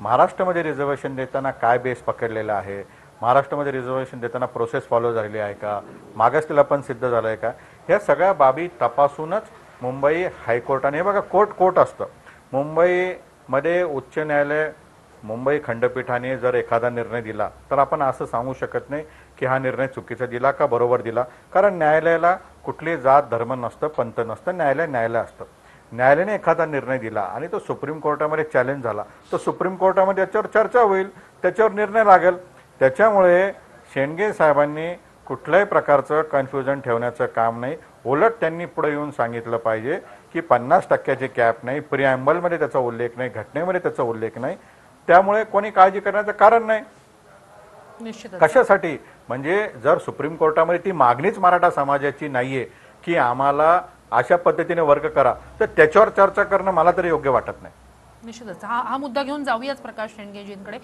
[SPEAKER 6] महाराष्ट्रामध्ये रिझर्वेशन देताना काय बेस पकडलेला आहे, महाराष्ट्रामध्ये रिझर्वेशन देताना प्रोसेस फॉलो झालेली आहे का, मागासलेला पण सिद्ध झालं आहे का, ह्या सगळ्या बाबी तपासूनच मुंबई हायकोर्टाने, हे बघा कोर्ट असतं. मुंबईमध्ये उच्च न्यायालय, मुंबई खंडपीठाने जर एखादा निर्णय दिला तर आपण असं सांगू शकत नाही की हा निर्णय चुकीचा दिला का बरोबर दिला. कारण न्यायालयाला कुठली जात धर्म नसतं, पंथ नसतं, न्यायालय असतं. न्यायालयाने एखादा निर्णय दिला आणि तो सुप्रीम कोर्टामध्ये चॅलेंज झाला तर सुप्रीम कोर्टामध्ये त्याच्यावर चर्चा होईल, त्याच्यावर निर्णय लागेल. त्याच्यामुळे शेंडगे साहेबांनी कुठल्याही प्रकारचं कन्फ्युजन ठेवण्याचं काम नाही. उलट त्यांनी पुढे येऊन सांगितलं पाहिजे की 50%ची कॅप नाही, प्रिॲम्बलमध्ये त्याचा उल्लेख नाही, घटनेमध्ये त्याचा उल्लेख नाही. त्यामुळे कोणी काळजी करण्याचं कारण नाही. कशासाठी? म्हणजे जर सुप्रीम कोर्टामध्ये ती मागणीच मराठा समाजाची नाहीये की आम्हाला अशा पद्धतीने वर्ग करा, तर त्याच्यावर चर्चा करणं मला तरी योग्य वाटत नाही.
[SPEAKER 1] निश्चितच हा मुद्दा घेऊन जाऊयाच प्रकाश शेंडगेजींकडे.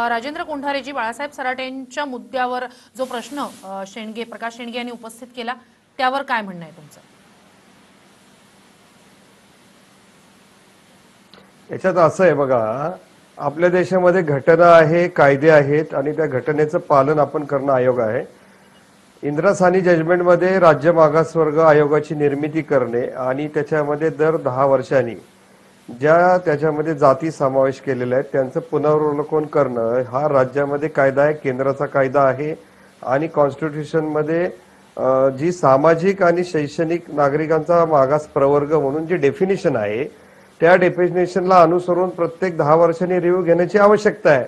[SPEAKER 1] राजेंद्र कोंढारेजी, बाळासाहेब सराटेंच्या मुद्द्यावर जो प्रश्न प्रकाश शेंडगे यांनी उपस्थित केला त्यावर काय म्हणणं आहे तुमचं?
[SPEAKER 5] याच्यात असं आहे बघा, आपल्या देशामध्ये घटना आहे, कायदे आहेत आणि त्या घटनेचं पालन आपण करणं आयोग आहे. इंदिरा साहनी जजमेंटमध्ये राज्य मागासवर्ग आयोगाची निर्मिती करणे आणि त्याच्यामध्ये दर 10 वर्षांनी ज्या त्याच्यामध्ये जाती समावेश केलेल्या आहेत त्यांचं पुनरावलोकन करणं हा राज्यामध्ये कायदा आहे, केंद्राचा कायदा आहे. आणि कॉन्स्टिट्यूशनमध्ये जी सामाजिक आणि शैक्षणिक नागरिकांचा मागास प्रवर्ग म्हणून जी डेफिनेशन आहे त्या डेफिनेशनला अनुसरून प्रत्येक 10 वर्षांनी रिव्ह्यू घेण्याची आवश्यकता आहे.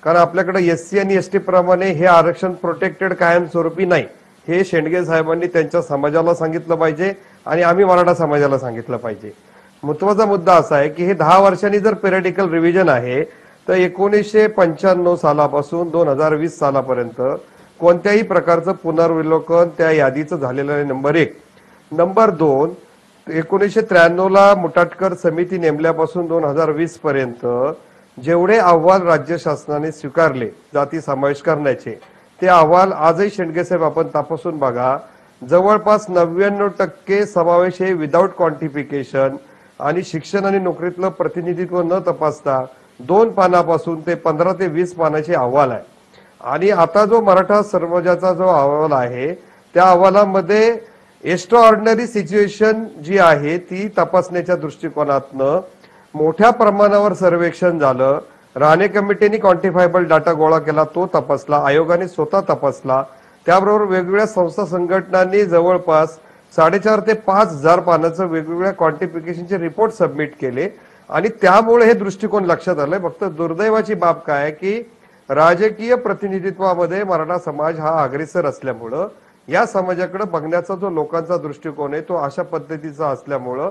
[SPEAKER 5] कारण आपल्याकडे SC आणि ST प्रमाणे हे आरक्षण प्रोटेक्टेड कायमस्वरूपी नाही. हे शेंडगे साहेबांनी त्यांच्या समाजाला सांगितलं पाहिजे आणि आम्ही मराठा समाजाला सांगितलं पाहिजे. महत्वाचा मुद्दा असा आहे की हे 10 वर्षांनी जर पिरियडिकल रिव्हिजन आहे तर 1995 सालापासून 2020 सालापर्यंत कोणत्याही प्रकारचं पुनर्विलोकन त्या यादीचं झालेलं आहे. नंबर 1. नंबर 2, 1993 मुटाटकर समिती नेमल्यापासून 2020 पर्यंत जेवढे अहवाल राज्य शासनाने स्वीकारले जाती समावेश करण्याचे ते अहवाल आजही शेंडगे साहेब आपण तपासून बघा. जवळपास 99% समावेश हे विदाऊट क्वांटिफिकेशन आणि शिक्षण आणि नोकरीतलं प्रतिनिधित्व न तपासता 2 पानापासून ते 15 ते 20 पानाचे अहवाल आहे. आणि आता जो मराठा समाजाचा जो अहवाल आहे त्या अहवालामध्ये एक्स्ट्रा ऑर्डिनरी सिच्युएशन जी आहे ती तपासण्याच्या दृष्टिकोनातनं मोठ्या प्रमाणावर सर्वेक्षण झालं. राणे कमिटीने क्वांटिफायबल डाटा गोळा केला, तो तपासला, आयोगाने स्वतः तपासला. त्याबरोबर वेगवेगळ्या संस्था संघटनांनी जवळपास 4.5 ते 5,000 पानाचं वेगवेगळ्या क्वांटिफिकेशनचे रिपोर्ट सबमिट केले आणि त्यामुळे हे दृष्टिकोन लक्षात आलंय. फक्त दुर्दैवाची बाब काय आहे की राजकीय प्रतिनिधित्वामध्ये मराठा समाज हा अग्रेसर असल्यामुळं या समाजाकडे बघण्याचा जो लोकांचा दृष्टिकोन आहे तो अशा पद्धतीचा असल्यामुळं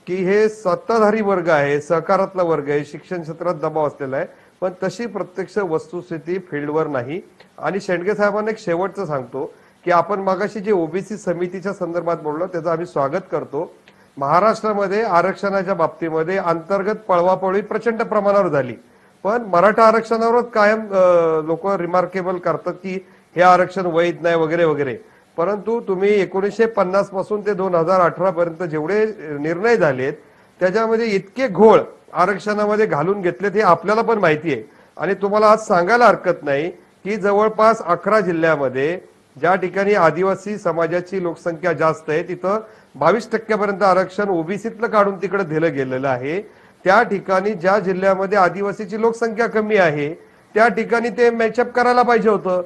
[SPEAKER 5] की हे सत्ताधारी वर्ग आहे, सहकारातला वर्ग आहे, शिक्षण क्षेत्रात दबाव असलेला आहे, पण तशी प्रत्यक्ष वस्तुस्थिती फील्डवर नाही. आणि शेंडगे साहेबांना एक शेवटचं सांगतो की आपण मागाशी जे ओबीसी समितीच्या संदर्भात बोललो त्याचं आम्ही स्वागत करतो. महाराष्ट्रामध्ये आरक्षणाच्या बाबतीमध्ये अंतर्गत पळवापळवी प्रचंड प्रमाणावर झाली, पण मराठा आरक्षणावरच कायम लोक रिमार्केबल करतात की हे आरक्षण वैध नाही वगैरे वगैरे. परंतु तुम्ही 1950 पासून ते 2018 पर्यंत जेवढे निर्णय झालेत त्याच्यामध्ये इतके घोळ आरक्षणामध्ये घालून घेतलेत हे आपल्याला पण माहिती आहे. आणि तुम्हाला आज सांगायला हरकत नाही की जवळपास 11 जिल्ह्यामध्ये ज्या ठिकाणी आदिवासी समाजाची लोकसंख्या जास्त आहे तिथं 22% पर्यंत आरक्षण ओबीसीतलं काढून तिकडे दिलं गेलेलं आहे. त्या ठिकाणी ज्या जिल्ह्यामध्ये आदिवासीची लोकसंख्या कमी आहे त्या ठिकाणी ते मॅचअप करायला पाहिजे होतं.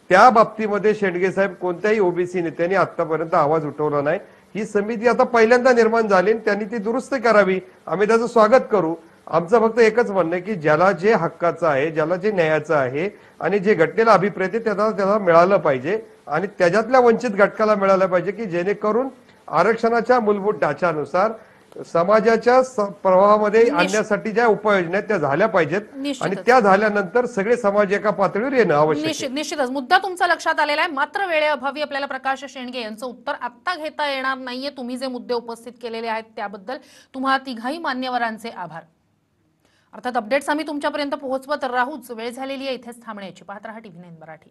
[SPEAKER 5] त्या बाबतीमध्ये शेंडगे साहेब कोणत्याही ओबीसी नेत्यांनी आतापर्यंत आवाज उठवला नाही. ही समिती आता पहिल्यांदा निर्माण झाली आणि त्यांनी ती दुरुस्त करावी, आम्ही त्याचं स्वागत करू. आमचं फक्त एकच म्हणणं आहे की ज्याला जे हक्काचं आहे, ज्याला जे न्यायाचं आहे आणि जे घटनेला अभिप्रेत आहे त्याला मिळालं पाहिजे आणि त्याच्यातल्या वंचित घटकाला मिळालं पाहिजे की जेणेकरून आरक्षणाच्या मूलभूत ढाच्यानुसार समाजाच्या प्रवाहामध्ये आणण्यासाठी ज्या उपाययोजना आहेत त्या झाल्या पाहिजेत आणि त्या झाल्यानंतर सगळे समाज एका पातळीवर येणं आवश्यक आहे.
[SPEAKER 1] निश्चितच मुद्दा तुमचा लक्षात आलेला आहे. मात्र वेळेअभावी आपल्याला प्रकाश शेंडगे यांचं उत्तर आता घेता येणार नाहीये. तुम्ही जे मुद्दे उपस्थित केलेले आहेत त्याबद्दल तुम्हा तिघाही मान्यवरांचे आभार. अर्थात अपडेट्स आम्ही तुमच्यापर्यंत पोहोचवत राहूच. वेळ झालेली आहे इथेच थांबण्याची. पाहत रहा TV9 मराठी.